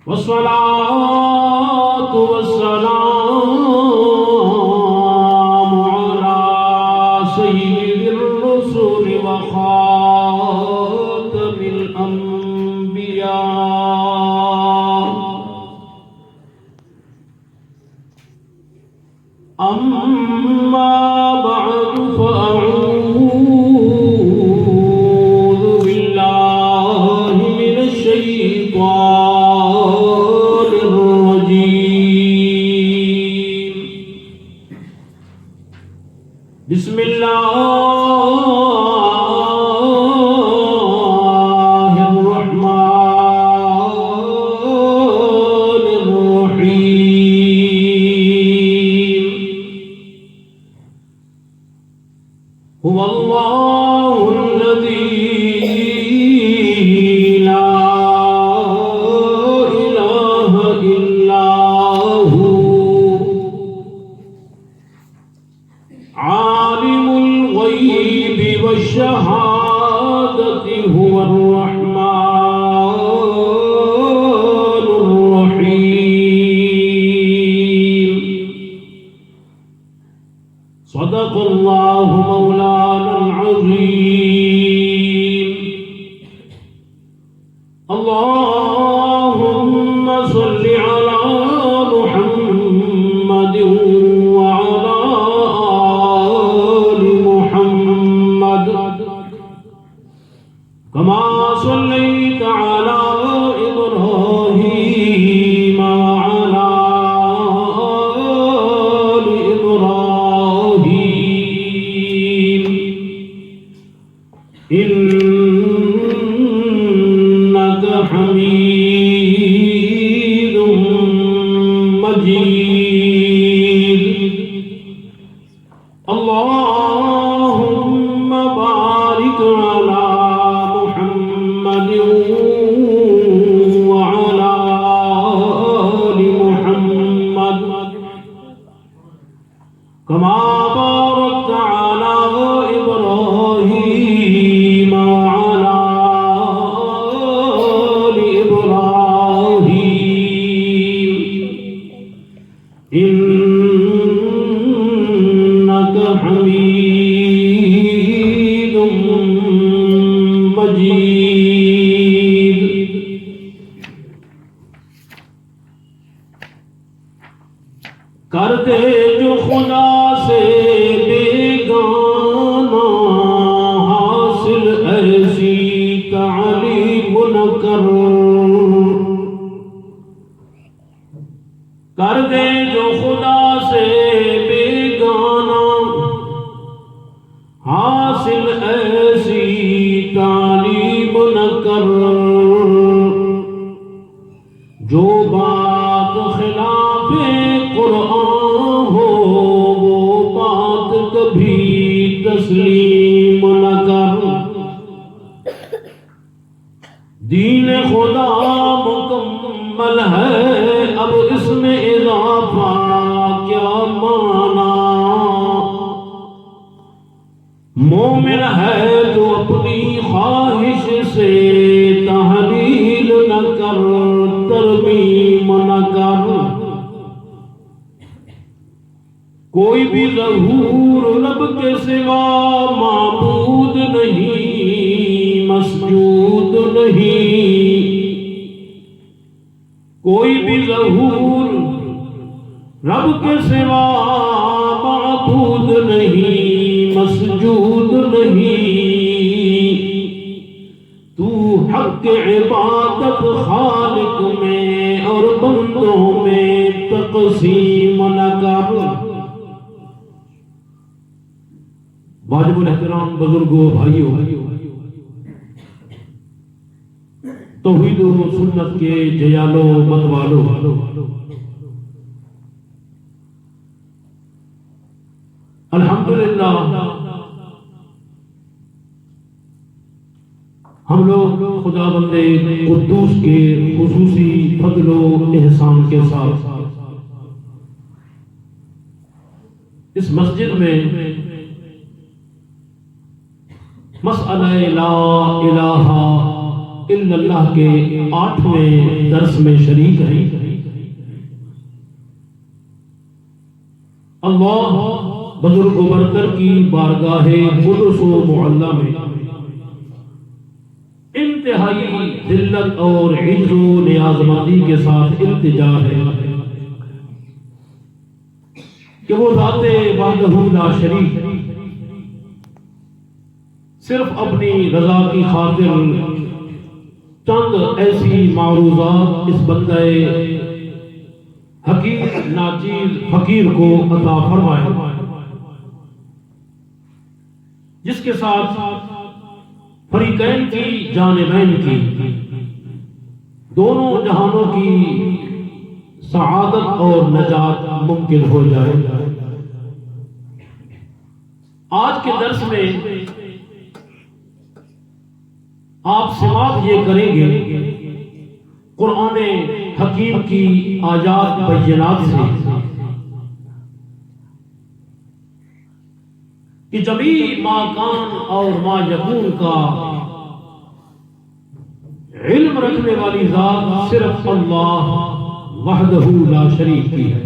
والصلاة والسلام على سيد الرسل وخاتم الأنبياء أما بعد فأعوذ بالله من الشيطان الرجيم. بسم الله الرحمن الرحيم. هو الله الذي لا إله إلا هو عالم الغيب والشهادة هو الرحمن الرحيم. صدق الله مولانا العظيم. اللهم صل على محمد وعلى آل محمد كما صليت على إبراهيم وعلى آل إبراهيم إنك حميد مجيد. اللهم بارك على محمد وعلى آل محمد كما باركت على إبراهيم وعلى آل إبراهيم إنك حميد مجيد. کر دے جو خدا سے بیگانہ حاصل ایسی تعلیم نہ کر دے جو خدا سے بیگانہ حاصل ایسی تعلیم نہ کر. جو بات خلاف قرآن ہو وہ بات کبھی تسلیم نہ کر. دین خدا مکمل ہے اب اس میں اضافہ کیا مانا. مومن ہے جو اپنی خواہش سے تحلیل نہ کر ترمیم نہ کر. کوئی بھی ظہور رب کے سوا معبود نہیں مسجود نہیں. کوئی بھی ظہور رب کے سوا معبود نہیں مسجود نہیں. تو حق عبادت خالق میں اور بندوں میں تقسیم نہ کر. واجب الاحترام بزرگوں بھائیوں، توحید و سنت کے جیالو مت والو، الحمدللہ ہم لوگ خدا بندے قدوس کے خصوصی فضل و احسان کے ساتھ اس مسجد میں مسئلہ لا الہ الا اللہ کے 8ویں درس میں شریک ہیں۔ اللہ بزرگ و برتر کی بارگاہ قدس و معلی میں انتہائی ذلت اور عجز و نیازمندی کے ساتھ التجا ہے کہ وہ ذات وحدہ لا شریک صرف اپنی رضا کی خاطر چند ایسی معروضات اس بندہ حقیر ناچیز فقیر کو عطا فرمائے جس کے ساتھ فریقین کی جانبین کی دونوں جہانوں کی سعادت اور نجات ممکن ہو جائے۔ آج کے درس میں آپ سماعت یہ کریں گے قرآن حکیم کی آیات بینات سے کہ جمیع ما کان اور ما یکون کا علم رکھنے والی ذات صرف اللہ وحدہ لا شریک کی ہے۔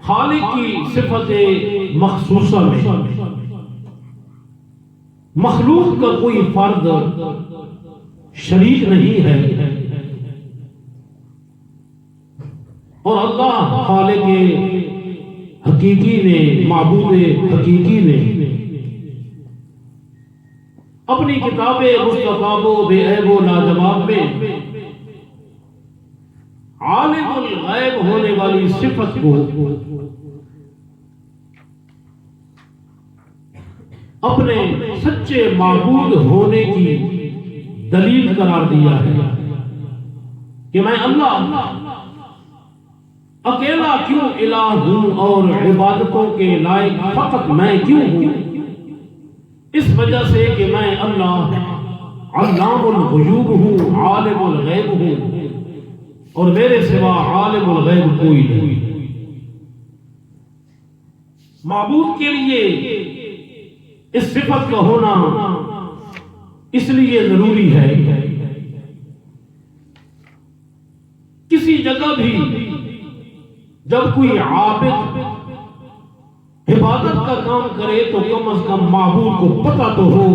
خالق کی صفت مخصوصہ میں مخلوق کا کوئی فرد شریک نہیں ہے اور اللہ خالق حقیقی نے معبود حقیقی نے اپنی کتاب مصطفیٰ و بے عیب و لاجواب میں عالم الغیب ہونے والی صفت کو اپنے سچے معبود ہونے کی دلیل قرار دیا ہے کہ میں اللہ اکیلا کیوں الہ ہوں اور عبادتوں کے لائق فقط میں کیوں ہوں، اس وجہ سے کہ میں اللہ علام الغیوب ہوں، عالم الغیب ہوں اور میرے سوا عالم الغیب کوئی نہیں۔ معبود کے لیے اس صفت کا ہونا اس لیے ضروری ہے کسی جگہ بھی جب کوئی عابد عبادت کا کام کرے تو کم از کم معبود کو پتہ تو ہو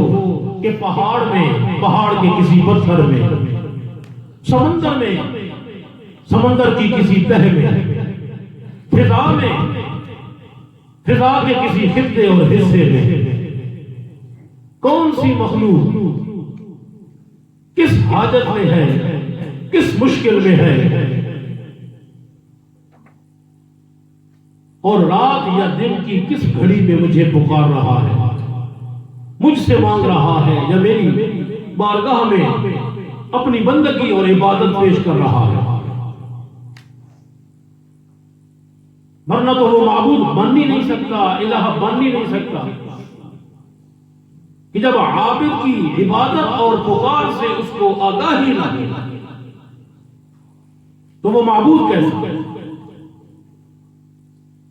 کہ پہاڑ کے کسی پتھر میں، سمندر میں، سمندر کی کسی تہ میں، فضا کے کسی خطے اور حصے میں کون سی مخلوق کس حاجت میں ہے، کس مشکل میں ہے اور رات یا دن کی کس گھڑی میں مجھے پکار رہا ہے، مجھ سے مانگ رہا ہے یا میری بارگاہ میں اپنی بندگی اور عبادت پیش کر رہا ہے، ورنہ تو وہ معبود بن ہی نہیں سکتا، الہ بن ہی نہیں سکتا کہ جب عابد کی عبادت اور پکار سے اس کو آگاہی نہ دے تو وہ معبود کیسا ہے؟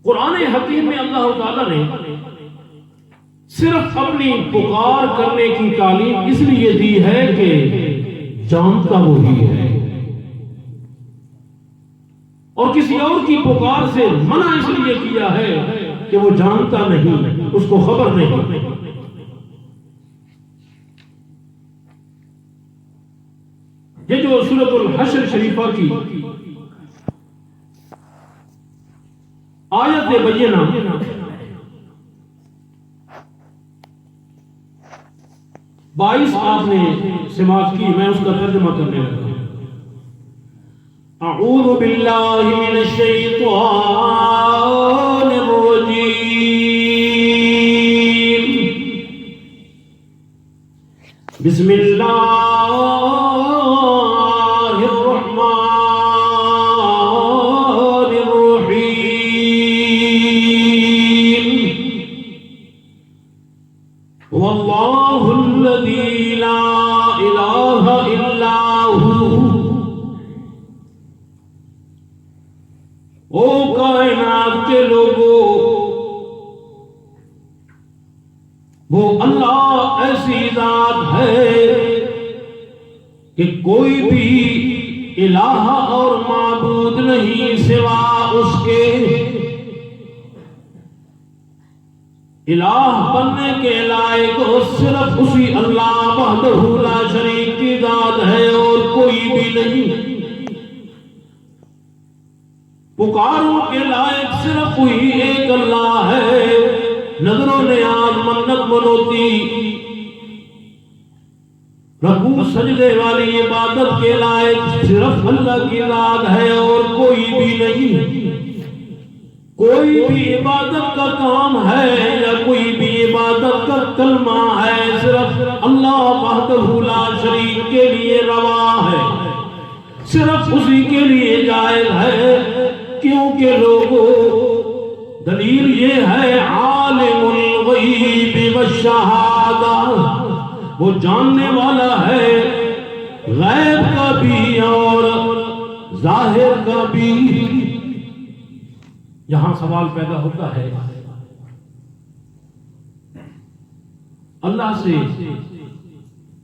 قرآن حکیم میں اللہ تعالیٰ نے صرف اپنی پکار کرنے کی تعلیم اس لیے دی ہے کہ جانتا وہی ہے اور کسی اور کی پکار سے منع اس لیے کیا ہے کہ وہ جانتا نہیں، اس کو خبر نہیں۔ یہ جو سورۃ الحشر شریفہ کی آیت بینہ 22 آپ نے سماعت کی، میں اس کا ترجمہ کرنے لگا۔ اعوذ باللہ من الشیطان الرجیم، بسم اللہ واللہ الذی لا الہ الا ہو۔ او کائنات کے لوگوں، وہ اللہ ایسی ذات ہے کہ کوئی بھی الہ اور معبود نہیں سوا اس کے۔ الہ بننے کے لائق صرف اسی اللہ وحدہ لا شریک کی ذات ہے اور کوئی بھی نہیں۔ پکاروں کے لائق صرف وہی ایک اللہ ہے۔ نظر و نیاز منت منوتی رکوع سجدے والی عبادت کے لائق صرف اللہ کی ذات ہے اور کوئی بھی نہیں۔ کوئی بھی عبادت کا کام ہے یا کوئی بھی عبادت کا کلمہ ہے صرف اللہ وحدہ لا شریک کے لیے روا ہے، صرف اسی کے لیے جائز ہے۔ کیونکہ لوگوں دلیل یہ ہے عالم الغیب والشہادہ، وہ جاننے والا ہے غیب کا بھی اور ظاہر کا بھی۔ یہاں سوال پیدا ہوتا ہے اللہ سے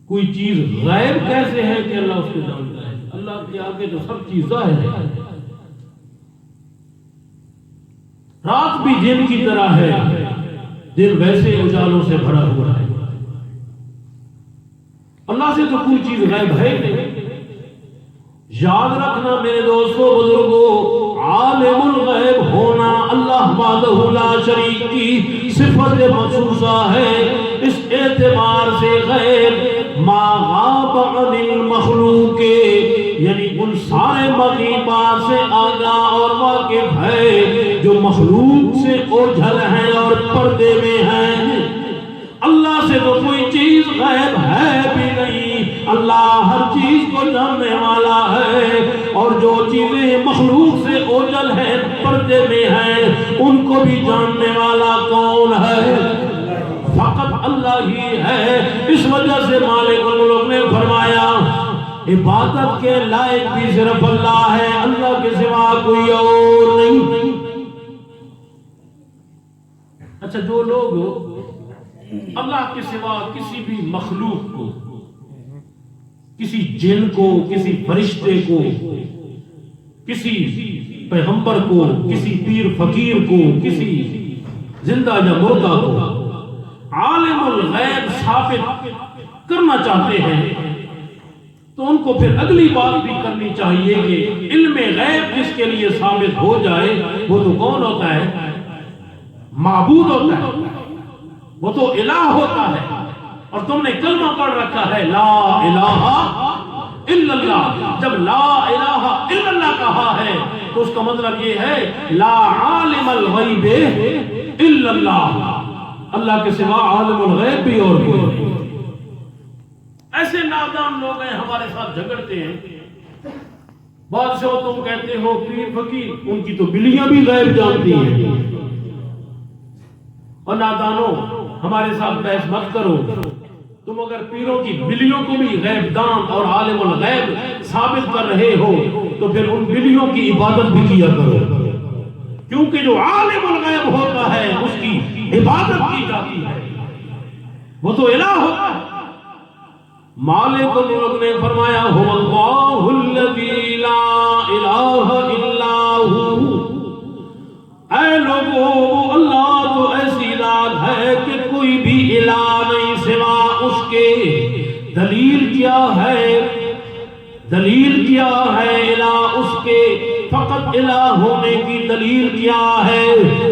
کوئی چیز غیب کیسے ہے کہ اللہ اس کو جانتا ہے؟ اللہ کے آگے تو سب چیز ظاہر ہے۔ رات بھی دن کی طرح ہے، دن ویسے اجالوں سے بھرا ہوا ہے۔ اللہ سے تو کوئی چیز غیب ہے نہیں۔ یاد رکھنا میرے دوستو بزرگوں، عالم الغیب ہونا اللہ وحدہ لا شریک کی صفت مخصوصہ ہے۔ اس اعتبار سے غیب ما غاب عن المخلوق، یعنی ان سارے مغیبات سے آگاہ اور واقف ہے جو مخلوق سے اوجھل ہیں اور پردے میں ہیں۔ اللہ سے تو کوئی چیز غیب ہے بھی نہیں، اللہ ہر چیز کو جاننے والا ہے، اور جو چیزیں مخلوق سے اوجھل ہیں پردے میں ہیں ان کو بھی جاننے والا کون ہے؟ فقط اللہ ہی ہے۔ اس وجہ سے مالک الملک نے فرمایا عبادت کے لائق بھی صرف اللہ ہے، اللہ کے سوا کوئی اور نہیں۔ اچھا، جو لوگ اللہ کے سوا کسی بھی مخلوق کو، کسی جن کو، کسی فرشتے کو، کسی پیغمبر کو، کسی پیر فقیر کو، کسی زندہ یا مردہ کو عالم الغیب ثابت کرنا چاہتے ہیں تو ان کو پھر اگلی بات بھی کرنی چاہیے کہ علم غیب جس کے لیے ثابت ہو جائے وہ تو کون ہوتا ہے؟ معبود ہوتا ہے، وہ تو الہ ہوتا ہے۔ اور تم نے کلمہ پڑھ رکھا ہے لا الہ الا اللہ۔ جب لا الہ الا اللہ کہا ہے تو اس کا مطلب یہ ہے لا عالم الغیب الا اللہ، اللہ کے سوا عالم الغیب بھی اور کوئی نہیں۔ ایسے نادان لوگ ہیں ہمارے ساتھ جھگڑتے ہیں، بادشاہ تم کہتے ہو پیر فقیر، ان کی تو بلیاں بھی غیب جانتی ہیں۔ اور نادانوں ہمارے ساتھ بحث مت کرو، تم اگر پیروں کی بلیوں کو بھی غیب دان اور عالم الغیب ثابت کر رہے ہو تو پھر ان بلیوں کی عبادت بھی کیا کرو، کیونکہ جو عالم الغیب ہوتا ہے اس کی عبادت کی جاتی ہے، وہ تو الہ ہوتا ہے۔ مالک الملک نے فرمایا هو اللہ الذی لا الہ الا هو، اے لوگوں اللہ تو ایسی ذات ہے کہ کوئی بھی الہ نہیں سوا اس کے۔ دلیل کیا ہے؟ دلیل کیا ہے الہ اس کے؟ فقط الہ ہونے کی دلیل کیا ہے؟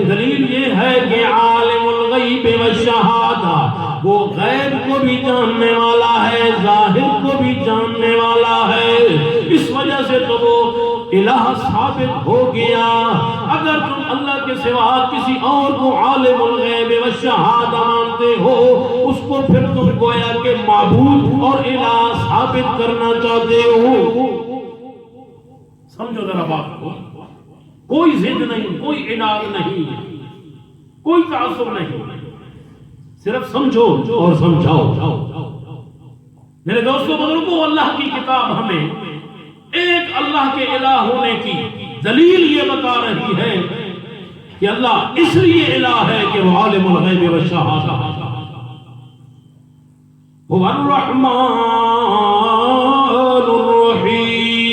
دلیل یہ ہے کہ عالم الغیب والشہادہ، وہ غیب کو بھی جاننے والا ہے، ظاہر کو بھی جاننے والا ہے۔ اس وجہ سے تو وہ الہ ثابت ہو گیا۔ اگر تم اللہ کے سوا کسی اور کو عالم الغیب والشہادہ مانتے ہو، اس کو پھر تم گویا کہ معبود اور الہ ثابت کرنا چاہتے ہو۔ سمجھو ذرا بات کو، کوئی ضد نہیں، کوئی عناد نہیں، کوئی تعصب نہیں، صرف سمجھو اور سمجھاؤ۔ میرے دوستو بزرگوں، اللہ کی کتاب ہمیں ایک اللہ کے الہ ہونے کی دلیل یہ بتا رہی ہے کہ اللہ اس لیے الہ ہے کہ وہ عالم الغیب والشہادہ۔ هو الرحمن الرحیم،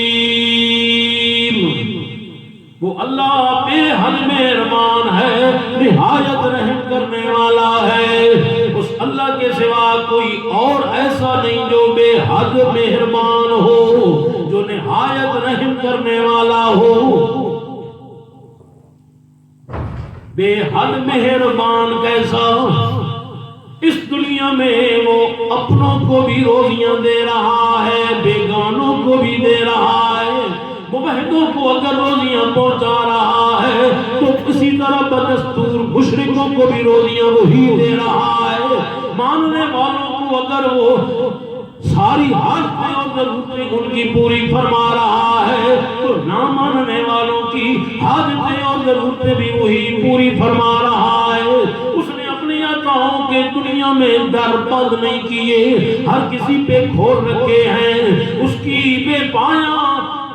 وہ اللہ بے حد مہربان ہے، نہایت رحم کرنے والا ہے۔ اس اللہ کے سوا کوئی اور ایسا نہیں جو بے حد مہربان ہو، جو نہایت رحم کرنے والا ہو۔ بے حد مہربان کیسا؟ اس دنیا میں وہ اپنوں کو بھی روزیاں دے رہا ہے، بیگانوں کو بھی دے رہا ہے۔ موحدوں کو اگر روزیاں پہنچا رہا ہے تو اسی طرح بدستور مشرکوں کو بھی روزیاں وہی دے رہا ہے۔ ماننے والوں کو اگر وہ ساری حاجتیں اور ضرورتیں ان کی پوری فرما رہا ہے تو نہ ماننے والوں کی حاجتیں اور ضرورتیں بھی وہی پوری فرما رہا ہے۔ اس نے اپنی عطاؤں کے دنیا میں در بند نہیں کیے، ہر کسی پہ کھول رکھے ہیں۔ اس کی بے پایاں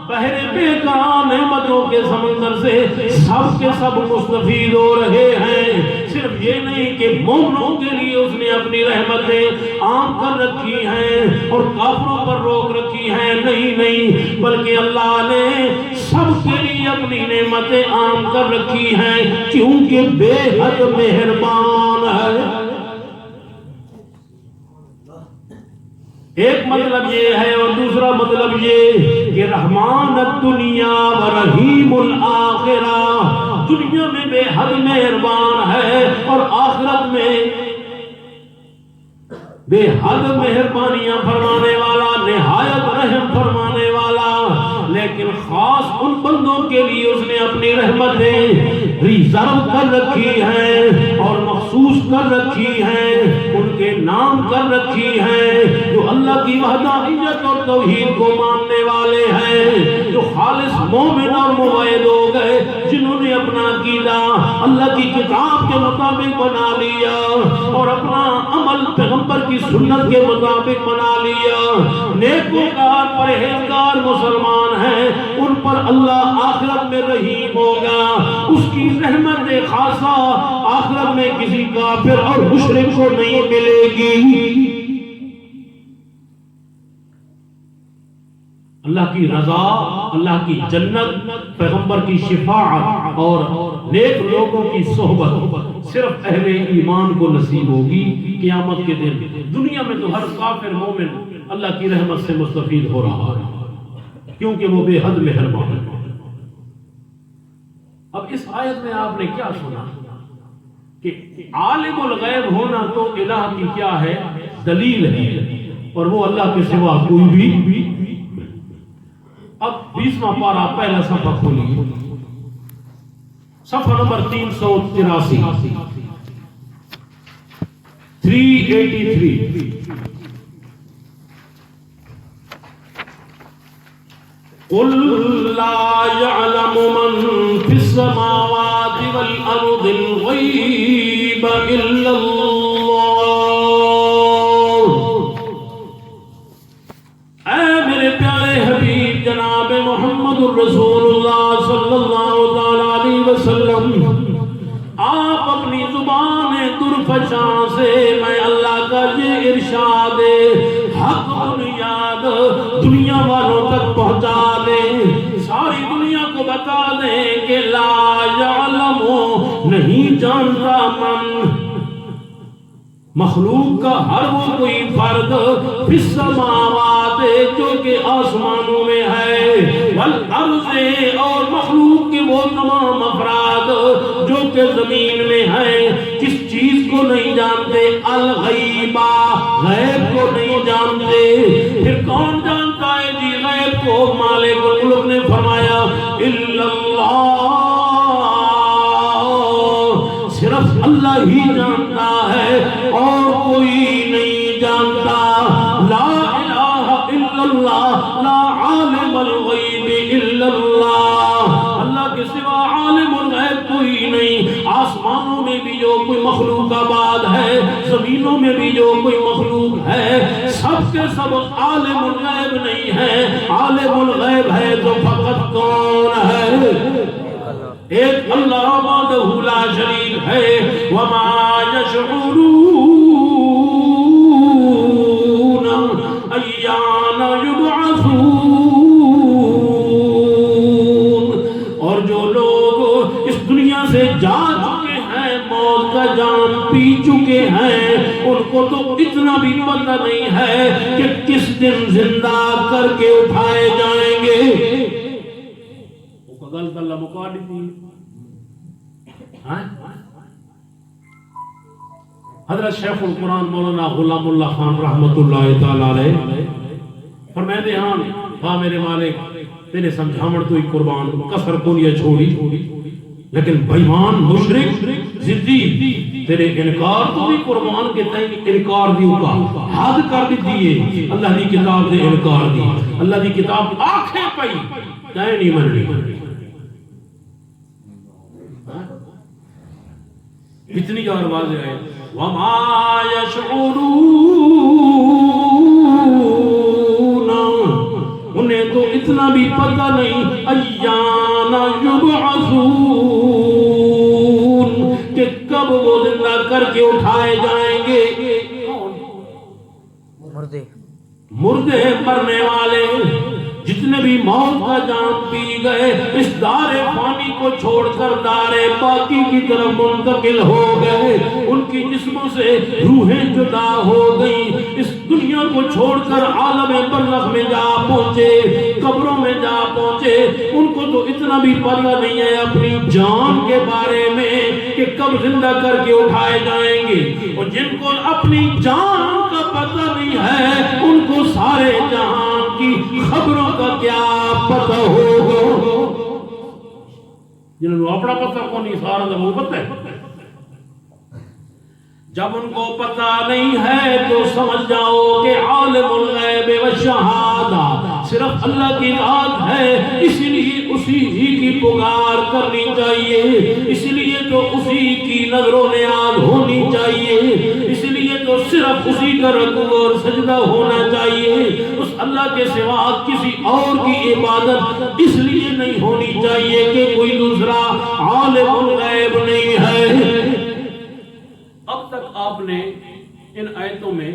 بحر بے قرار نعمتوں کے سمندر سے سب کے سب مستفید ہو رہے ہیں۔ صرف یہ نہیں کہ مومنوں کے لیے اس نے اپنی رحمتیں عام کر رکھی ہیں اور کافروں پر روک رکھی ہیں، نہیں، بلکہ اللہ نے سب کے لیے اپنی نعمتیں عام کر رکھی ہیں، کیونکہ بے حد مہربان ہے۔ ایک مطلب یہ ہے، اور دوسرا مطلب یہ کہ رحمان الدنیا و رحیم الآخرہ، دنیا میں بے حد مہربان ہے اور آخرت میں بے حد مہربانیاں فرمانے والا، نہایت رحم فرمانے والا۔ لیکن خاص ان بندوں کے لیے اس نے اپنی رحمتیں ریزرو کر رکھی ہیں اور مخصوص کر رکھی ہیں، ان کے نام کر رکھی ہیں، جو اللہ کی وحدانیت اور توحید کو ماننے والے ہیں، جو خالص مومن اور موحد ہو گئے، جنہوں نے اپنا عقیدہ اللہ کی کتاب کے مطابق بنا لیا اور اپنا عمل پیغمبر کی سنت کے مطابق بنا لیا۔ نیکوکار پرہیزگار مسلمان ہیں، ان پر اللہ آخرت میں رحیم ہوگا، اس کی رحمت خاصہ آخرت میں کسی کافر اور مشرک کو نہیں ملے گی۔ اللہ کی رضا، اللہ کی جنت، پیغمبر کی شفاعت اور نیک لوگوں کی صحبت صرف اہل ایمان کو نصیب ہوگی قیامت کے دن۔ دنیا میں تو ہر کافر مومن اللہ کی رحمت سے مستفید ہو رہا ہے، کیونکہ وہ بے حد مہربان ہے۔ اب اس آیت میں آپ نے کیا سنا کہ عالم الغیب ہونا تو الہ کی کیا ہے؟ دلیل ہے، اور وہ اللہ کے سوا کوئی بھی۔ اب 20واں پارہ پہلا صفحہ کھولیے، صفحہ نمبر 383 383۔ قل لا يعلم من في السماوات والأرض الغيب إلا الله۔ اے میرے پیارے حبیب جناب محمد الرسول اللہ صلی اللہ علیہ وسلم، آپ اپنی زبان درفشاں سے میں اللہ کا یہ ارشاد حق بنیاد دنیا والوں تک پہنچا دیں، ساری دنیا کو بتا دیں کہ لا یعلم، نہیں جانتا من، مخلوق کا ہر وہ کوئی فرد فی السماوات جو کہ آسمانوں میں ہے، والارض اور مخلوق کے وہ تمام افراد جو کہ زمین میں ہیں، کس چیز کو نہیں جانتے؟ الغیبہ، غیب کو نہیں جانتے۔ پھر کون جانتا ہے جی غیب کو؟ مالک الملک نے فرمایا الا اللہ، صرف اللہ ہی جانتا ہے اور کوئی نہیں جانتا۔ لا الہ الا اللہ، لا عالم الغیب الا اللہ، اللہ کے سوا عالم الغیب کوئی نہیں۔ آسمانوں میں بھی جو کوئی مخلوق آباد ہے، زمینوں میں بھی جو کوئی مخلوق ہے، سب کے سب عالم الغیب نہیں ہے۔ عالم الغیب ہے تو فقط کون ہے؟ ایک اللہ وحدہ لا شریک ہے۔ وما یشعرون چکے ہیں ان کو تو اتنا بھی پتہ نہیں ہے کہ کس دن زندہ کر کے اٹھائے جائیں گے. وہ غلط اللہ مکا دیتی. حضرت شیخ القرآن مولانا غلام اللہ خان رحمت اللہ تعالی علیہ فرماتے ہیں ہاں میرے مالک تیرے سمجھاوڑ تو ہی قربان کسر کو نہیں چھوڑی لیکن بےمان مشرک ضدی تیرے انکار تو بھی قربان کے تئیں انکار دیو کا حد کر دیجئے. اللہ دی کتاب دے انکار دی اللہ دی کتاب آنکھیں پئی کہیں نہیں مننی. اتنی اور واضح ہے وَمَا يَشْعُرُونَ انہیں تو اتنا بھی پتہ نہیں اَيَّانَ يُبْعَثُونَ کہ کب وہ زندہ کر کے اٹھائے جائیں گے. مردے مرنے والے جتنے بھی موت کا جام پی گئے اس دار فانی کو چھوڑ کر دار باقی کی طرف منتقل ہو گئے. ان کی جسموں سے روحیں جدا ہو گئیں. اس دنیا کو چھوڑ کر عالم برزخ میں جا پہنچے قبروں میں جا پہنچے. ان کو تو اتنا بھی پتہ نہیں ہے اپنی جان کے بارے میں کہ کب زندہ کر کے اٹھائے جائیں گے. اور جن کو اپنی جان کا پتہ نہیں ہے ان کو سارے جہان کی خبروں کا کیا پتہ ہوگا. جنہوں نے اپنا پتہ کو نہیں سارا تو وہ پتہ ہے. جب ان کو پتہ نہیں ہے تو سمجھ جاؤ کہ عالم الغیب والشہادہ صرف اللہ کی ذات ہے. اس لیے اسی ہی کی پکار کرنی چاہیے. اس لیے تو اسی کی نظر و نیاز ہونی چاہیے. اس لیے تو صرف اسی کا رکوع اور سجدہ ہونا چاہیے. اس اللہ کے سوا کسی اور کی عبادت اس لیے نہیں ہونی چاہیے کہ کوئی دوسرا عالم الغیب نہیں ہے. اب تک آپ نے ان آیتوں میں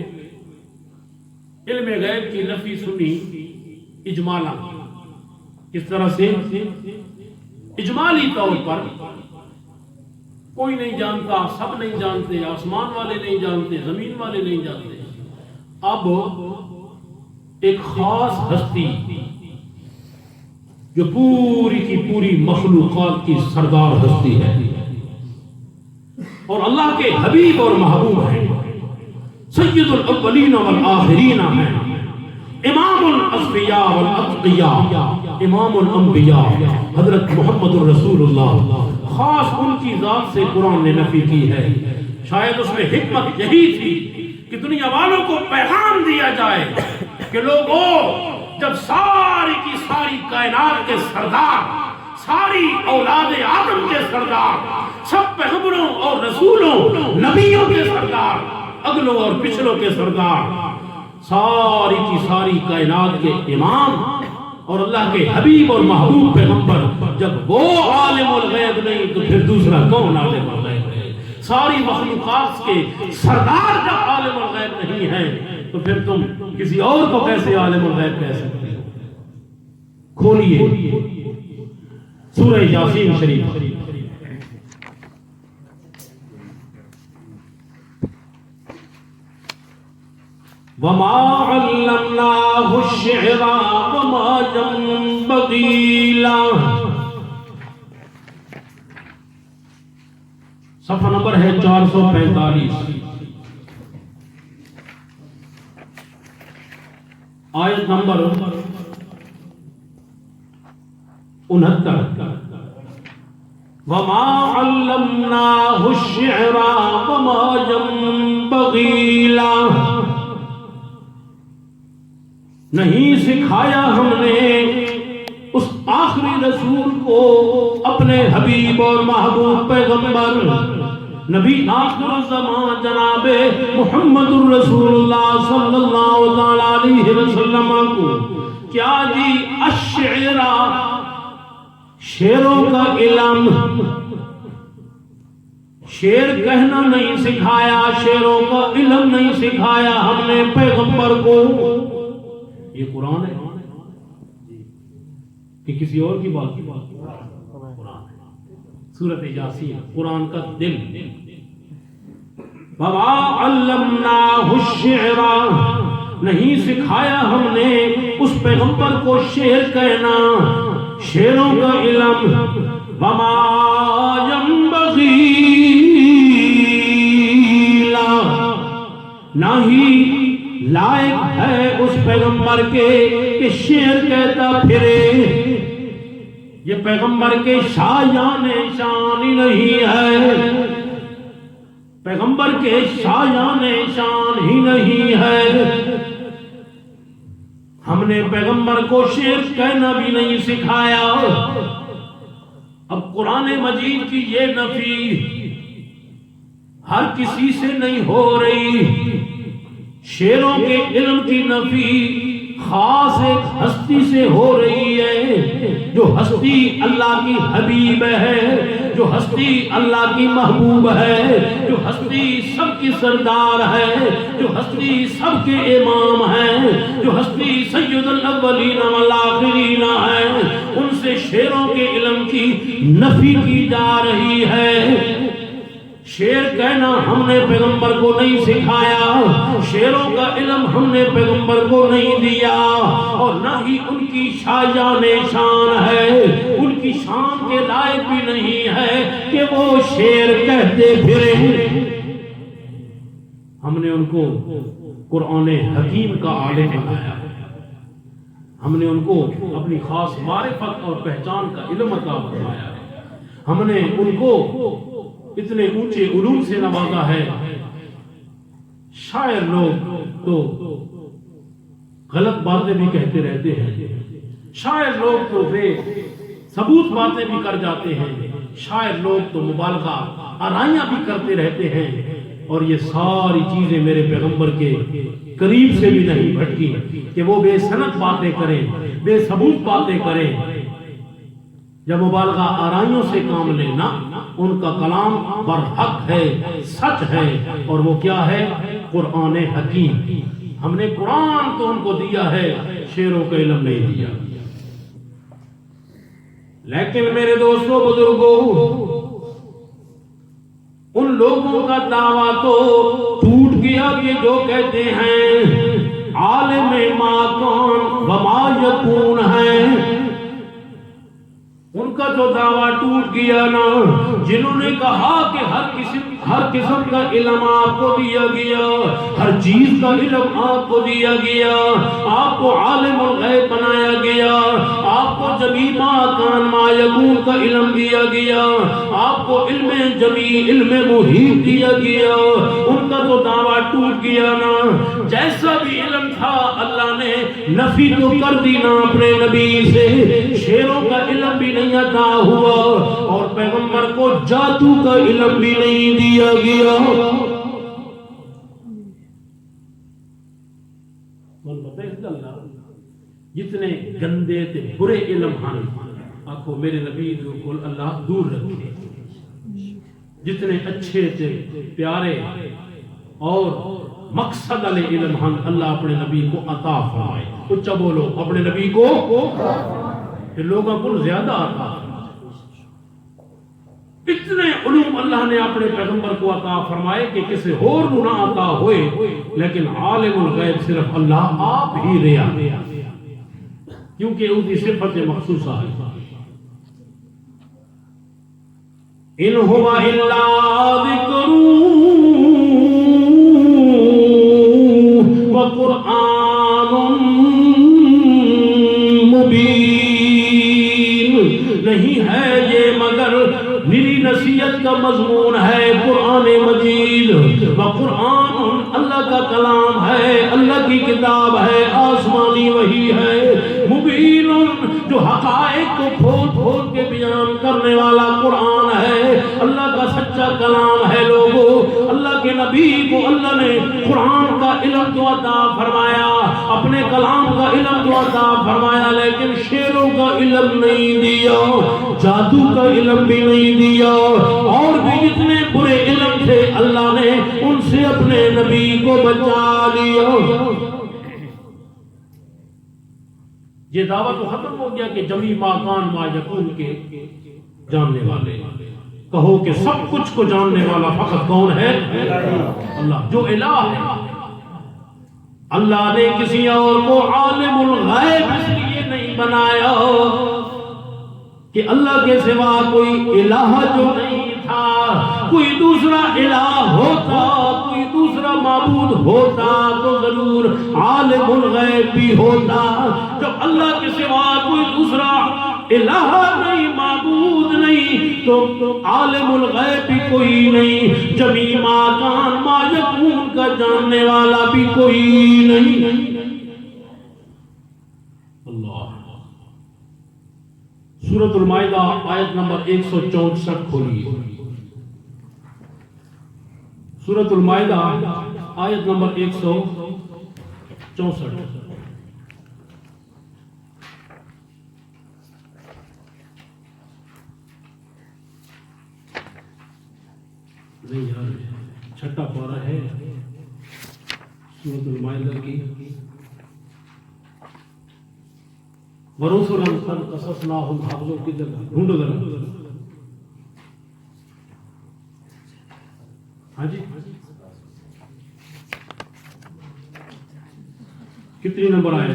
علم غیب کی نفی سنی اجمالا. کس طرح سے؟ اجمالی طور پر کوئی نہیں جانتا سب نہیں جانتے آسمان والے نہیں جانتے زمین والے نہیں جانتے. اب ایک خاص ہستی جو پوری کی پوری مخلوقات کی سردار ہستی ہے اور اللہ کے حبیب اور محبوب ہیں سید الاولین والآخرین ہیں امام الاسفیاء والاتقیاء امام الانبیاء حضرت محمد الرسول اللہ. خاص ان کی ذات سے قرآن نے نفی کی ہے. شاید اس میں حکمت یہی تھی کہ دنیا والوں کو پیغام دیا جائے کہ لوگوں جب ساری کی ساری کائنات کے سردار ساری اولاد آدم کے سردار سب پیغمبروں اور رسولوں نبیوں کے سردار اگلوں اور پچھلوں کے سردار ساری کی ساری کائنات کے امام اور اللہ کے حبیب اور محبوب پیغمبر جب وہ عالم الغیب نہیں تو پھر دوسرا کون عالم الغیب ہے؟ ساری مخلوقات کے سردار جب عالم الغیب نہیں ہے تو پھر تم کسی اور کو کیسے عالم الغیب کہہ سکتے ہو؟ کھولیے سورہ یاسین شریف. وَمَا عَلَّمْنَاهُ الشِّعْرَ وَمَا يَنبَغِي لَهُ. صفحہ نمبر ہے 445 آیت نمبر 69. وَمَا عَلَّمْنَاهُ الشِّعْرَ وَمَا يَنبَغِي لَهُ. نہیں سکھایا ہم نے اس آخری رسول کو اپنے حبیب اور محبوب پیغمبر نبی آخر الزمان جناب محمد الرسول اللہ صلی اللہ علیہ وسلم کو کیا جی الشعر شعروں کا علم شعر کہنا نہیں سکھایا شعروں کا علم نہیں سکھایا ہم نے پیغمبر کو. یہ قرآن ہے کہ کسی اور کی بات قرآن ہے. سورۃ یاسین قرآن کا دل. وما علمناہ الشعر، نہیں سکھایا ہم نے اس پیغمبر کو شعر کہنا، شعروں کا علم، وما ينبغي له، نہ ہی لائق ہے اس پیغمبر کے کہ شعر کہتا پھرے، یہ پیغمبر کے شایان شان ہی نہیں ہے، پیغمبر کے شایان شان ہی نہیں ہے۔ ہم نے پیغمبر کو شعر کہنا بھی نہیں سکھایا۔ اب قرآن مجید کی یہ نفی ہر کسی سے نہیں ہو رہی، شعروں کے علم کی نفی خاص ایک ہستی سے ہو رہی ہے، جو ہستی اللہ کی حبیب ہے، جو ہستی اللہ کی محبوب ہے، جو ہستی سب کی سردار ہے، جو ہستی سب کے امام ہے، جو ہستی سید الاولین والآخرین ہے، ان سے شعروں کے علم کی نفی کی جا رہی ہے۔ شعر کہنا ہم نے پیغمبر کو نہیں سکھایا، شعروں کا علم ہم نے پیغمبر کو نہیں دیا، اور نہ ہی ان کی شایان شان ہے، ان کی شان کے لائق بھی نہیں ہے کہ وہ شعر کہتے پھریں۔ ہم نے ان کو قرآن حکیم کا عالم بنایا، ہم نے ان کو اپنی خاص معرفت اور پہچان کا علم عطا فرمایا، ہم نے ان کو اتنے اونچے علوم سے نوازا ہے۔ شاعر لوگ تو غلط باتیں بھی کہتے رہتے ہیں، شاعر لوگ تو بے ثبوت باتیں بھی کر جاتے ہیں، شاعر لوگ تو مبالغہ آرائیاں بھی کرتے رہتے ہیں، اور یہ ساری چیزیں میرے پیغمبر کے قریب سے بھی نہیں بھٹکی کہ وہ بے سند باتیں کریں، بے ثبوت باتیں کریں۔ جب مبالغہ آرائیوں سے کام لینا، ان کا کلام برحق ہے، سچ ہے، اور وہ کیا ہے؟ قرآن حکیم۔ ہم نے قرآن تو ان کو دیا ہے، شعروں کا علم نہیں دیا۔ لیکن میرے دوستوں بزرگوں، ان لوگوں کا دعویٰ تو ٹوٹ گیا کہ جو کہتے ہیں عالم ما کان وما یکون ہے، ان کا جو دعویٰ ٹوٹ گیا نا، جنہوں نے کہا کہ ہر قسم کا علم آپ کو دیا گیا، ہر چیز کا علم آپ کو دیا گیا، آپ کو عالم الغیب بنایا گیا، آپ کو جمیع ما کان ما یکون کا علم دیا گیا، آپ کو علم جمیع علم محیط دیا گیا، ان کا تو دعویٰ ٹوٹ گیا نا۔ جیسا بھی علم تھا اللہ نے نفی تو کر دی نا اپنے نبی سے، شعروں کا علم بھی نہیں عطا ہوا، اور پیغمبر کو جادو کا علم بھی نہیں دیا گیا۔ جتنے گندے تے برے علم ہیں، آنکھوں میرے نبی کو اللہ دور رکھے، جتنے اچھے تے پیارے اور مقصد والے علم ہیں، اللہ اپنے نبی کو عطا فرمائے۔ اچھا بولو، اپنے نبی کو کہ لوگوں کو زیادہ عطا فرمائے۔ اتنے علوم اللہ نے اپنے پیغمبر کو عطا فرمائے کہ کسی اور نہ عطا ہوئے، لیکن عالم الغیب صرف اللہ آپ ہی رہا، کیونکہ ان کی صفت مخصوصہ ہے۔ ان هو الا ذکر وقرآن مبین، نہیں ہے یہ مگر میری نصیحت کا مضمون ہے، قرآن مجید، وقرآن اللہ کا کلام ہے، اللہ کی کتاب ہے، آسمانی وحی ہے، مبین جو حقائق کو کھول کھول کے بیان کرنے والا قرآن ہے، اللہ کا سچا کلام ہے۔ لوگوں، اللہ کے نبی کو اللہ نے قرآن کا علم تو عطا فرمایا، اپنے کلام کا علم تو عطا فرمایا، لیکن شعروں کا علم نہیں دیا، جادو کا علم بھی نہیں دیا، اور بھی جتنے برے علم تھے اللہ نے ان سے اپنے نبی کو بچا لیا۔ یہ دعویٰ تو ختم ہو گیا کہ جمیع ما کان ما یکون کے جاننے والے، کہو کہ سب کچھ کو جاننے والا فقط کون ہے؟ اللہ، جو الہ ہے۔ اللہ نے کسی اور کو عالم الغیب اس لیے نہیں بنایا کہ اللہ کے سوا کوئی الہ جو نہیں تھا، کوئی دوسرا الہ ہوتا، کوئی دوسرا معبود ہوتا تو ضرور عالم الغیب بھی ہوتا۔ جب اللہ کے سوا کوئی دوسرا الہ نہیں، معبود نہیں، تو عالم الغیب بھی کوئی نہیں، جمیع ما کان ما یکون کا جاننے والا بھی کوئی نہیں۔ اللہ، سورۃ المائدہ آیت نمبر 164 کھولیے۔ سورۃ المائدہ آیت نمبر 164۔ نہیں یار، چھٹا پارہ ہے سورۃ المائدہ کی۔ وَرُسُلًا قَدْ قَصَصْنَاهُمْ، حافظوں کی طرف ڈھونڈو ذرا۔ ہاں جی، کتنی نمبر آئے؟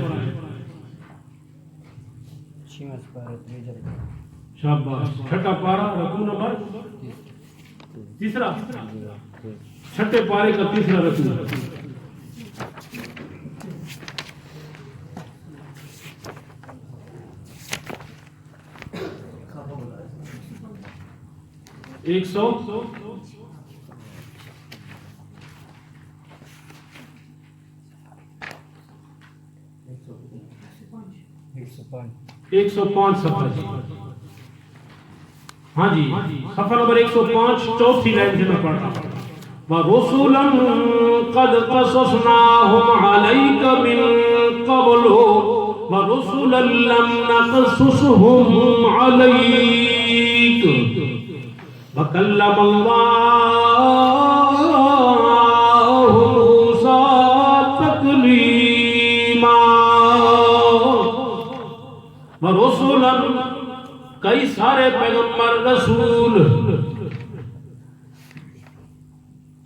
شاباش، چھٹا پارہ، رکوع نمبر تیسرا، چھٹے پارے کا تیسرا رکوع۔ ایک سو پانچ صفحہ جی۔ ہاں جی، صفحہ نمبر 105 چوتھی لائن سے میں پڑھتا ہوں۔ وَرُسُلًا قَدْ قَصَصْنَاهُمْ عَلَيْكَ مِن قَبْلُ وَرُسُلًا لَّمْ نَقْصُصْهُمْ عَلَيْكَ وَكَلَّمَ اللَّهُ مُوسَىٰ تَكْلِيمًا۔ وَرُسُلًا، کئی سارے پیغمبر رسول،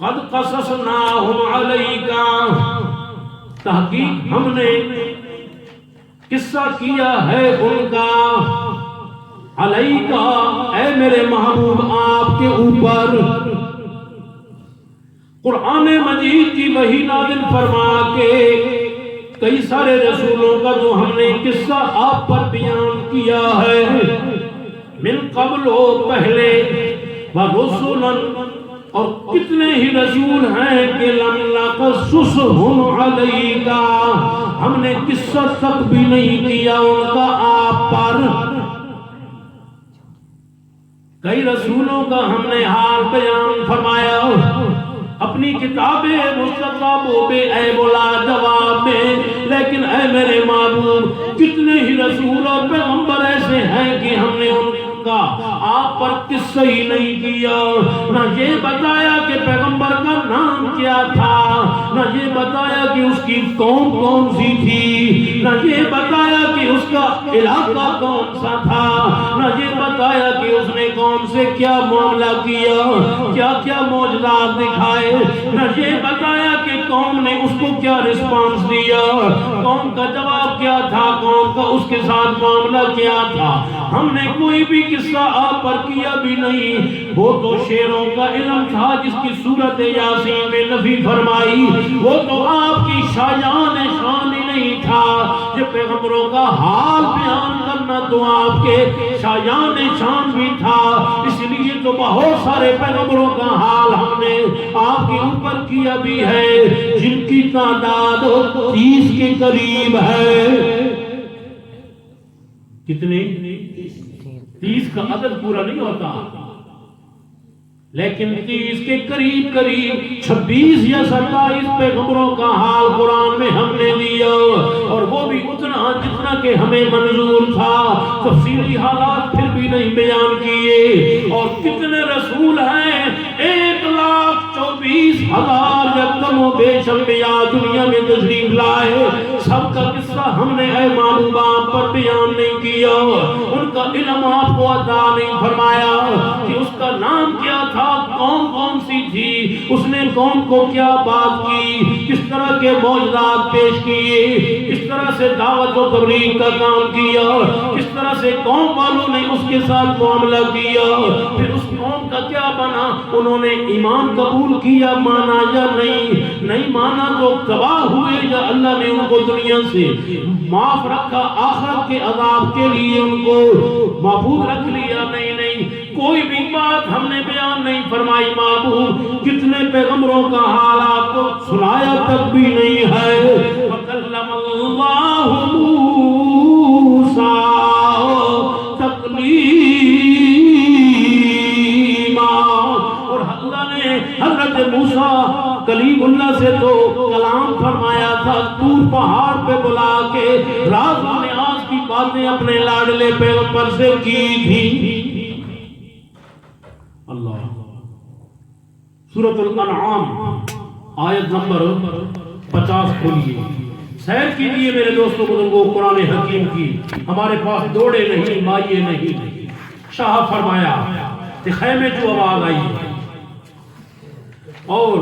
قد قصصناہم علیکا، تحقیق ہم نے قصہ کیا ہے ان کا، علیکا اے میرے محبوب آپ کے اوپر، قرآن مجید کی وحی نازل فرما کے کئی سارے رسولوں کا جو ہم نے قصہ آپ پر بیان کیا ہے، من قبل پہلے، وَرُسُلًا اور کتنے ہی رسول ہیں کہ لَمْ نَقْصُصْهُمْ عَلَيْكَ، ہم نے قصہ تک بھی نہیں کیا ان کا آپ پر۔ کئی رسولوں کا ہم نے حال بیان فرمایا اپنی کتاب مصطفیٰ بے عیب ولا جواب میں، لیکن اے میرے محبوب کتنے ہی رسول اور پیغمبر ایسے ہیں کہ ہم نے ان کا آپ پر قصہ ہی نہیں کیا، نہ یہ بتایا کہ پیغمبر کا نام کیا تھا، نہ یہ بتایا کہ اس کی قوم کون سی تھی، نہ یہ بتایا کہ اس کا علاقہ کون سا تھا، نہ یہ بتایا کہ اس نے قوم سے کیا معاملہ کیا، کیا کیا معجزات دکھائے، نہ یہ بتایا کہ قوم نے اس کو کیا رسپانس دیا، قوم کا جواب کیا تھا، قوم کا اس کے ساتھ معاملہ کیا تھا۔ ہم نے کوئی بھی قصہ آپ پر کیا بھی نہیں، وہ تو شیروں کا علم تھا جس کی سورت یاسین میں نفی فرمائی، وہ تو آپ کی شایان شان ہی نہیں تھا، یہ پیغمبروں کا حال بیان کرنا تو آپ کے شایان شان بھی تھا، اس لیے تو بہت سارے پیغمبروں کا حال ہم نے آپ کے اوپر کیا بھی ہے، جن کی تعداد 30 کے قریب ہے۔ کتنے؟ 30 کا عدد پورا نہیں ہوتا، لیکن 30 کے قریب 26 یا 27 پیغمبروں کا حال قرآن میں ہم نے دیا، اور وہ بھی اتنا جتنا کہ ہمیں منظور تھا، تفصیلی حالات پھر بھی نہیں بیان کیے۔ اور کتنے رسول ہیں؟ 1,24,000 1000 یا کم و بیش انبیاء دنیا میں تشریف لائے، سب کا قصہ ہم نے اے محبوب آپ پر بیان نہیں کیا، ان کا علم آپ کو عطا نہیں فرمایا کہ اس کا نام کیا تھا، قوم کون سی تھی، اس نے قوم کو کیا بات کی، کس طرح کے معجزات پیش کیے، کس طرح سے دعوت و تبلیغ کا کام کیا، کس طرح سے قوم والوں نے اس کے ساتھ معاملہ کیا، پھر اس قوم کا کیا بنا، انہوں نے ایمان قبول کیا، مانا یا نہیں مانا تو تباہ ہوئے، یا اللہ نے ان کو دنیا سے معاف رکھا، آخرت کے عذاب کے لیے ان کو محفوظ رکھ لیا، نہیں کوئی بھی بات ہم نے بیان نہیں فرمائی محبوب، کتنے پیغمبروں کا حال آپ کو سنایا تک بھی نہیں ہے۔ وَكَلَّمَ اللَّهُ مُوسَىٰ تَكْلِيمًا، اور اللہ نے حضرت موسیٰ کلیم اللہ سے تو کلام فرمایا تھا، طور پہاڑ پہ بلا کے راز و نیاز کی باتیں اپنے لاڈلے پیغمبر سے کی تھی۔ اللہ سورۃ الانعام آیت نمبر 50 کھولیے، سیر کیجیے میرے دوستوں بزرگوں قرآن حکیم کی۔ ہمارے پاس دوڑے نہیں، مائیے نہیں، شاہ فرمایا کہ خیمے جو آواز آئی ہے اور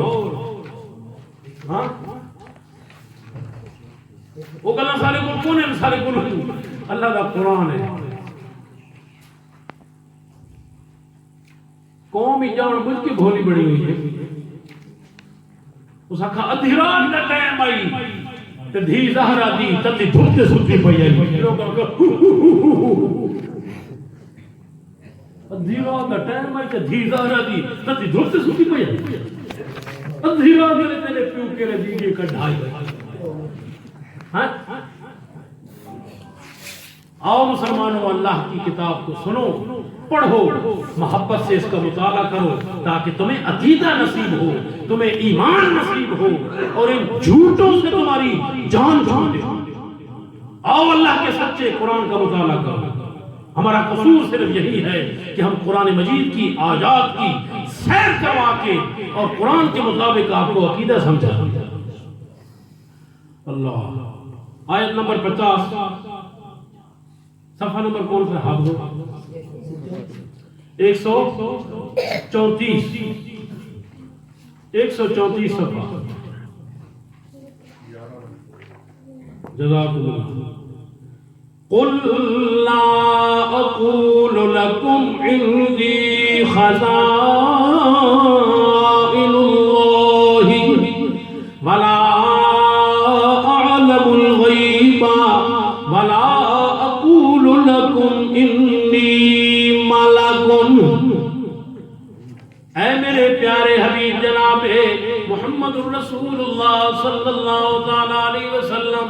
وہ گلا سارے کو کون ہے، سارے کو اللہ کا قرآن ہے۔ قوم ہی جان بجھ کے بھولی بڑی ہوئی ہے، اس آکھا ادھی رات کا ٹائم آئی تے دھی زہرا دی تتی دھوتے ستی پئی آئی، ادھی رات کا ٹائم آئی تے دھی زہرا دی تتی دھوتے ستی پئی آئی، ادھی رات کے تیرے پیو کے دیگے کڈھائی۔ ہاں آؤ مسلمانوں، اللہ کی کتاب کو سنو، پڑھو، محبت سے اس کا مطالعہ کرو تاکہ تمہیں عقیدہ نصیب ہو، تمہیں ایمان نصیب ہو اور ان جھوٹوں سے تمہاری جان چھوٹے۔ آؤ اللہ کے سچے قرآن کا مطالعہ کرو۔ ہمارا قصور صرف یہی ہے کہ ہم قرآن مجید کی آیات کی سیر کروا کے اور قرآن کے مطابق آپ کو عقیدہ سمجھا۔ اللہ آیت نمبر 50 صفحہ نمبر کون سا حافظ ہو؟ 134 صفحہ، جزاک اللہ۔ قل لا اقول لكم عندي خزائن الله ولا اعلم الغيب ولا اقول لكم اني ملك۔ اے میرے پیارے حبیب جناب محمد الرسول اللہ صلی اللہ تعالی علیہ وسلم،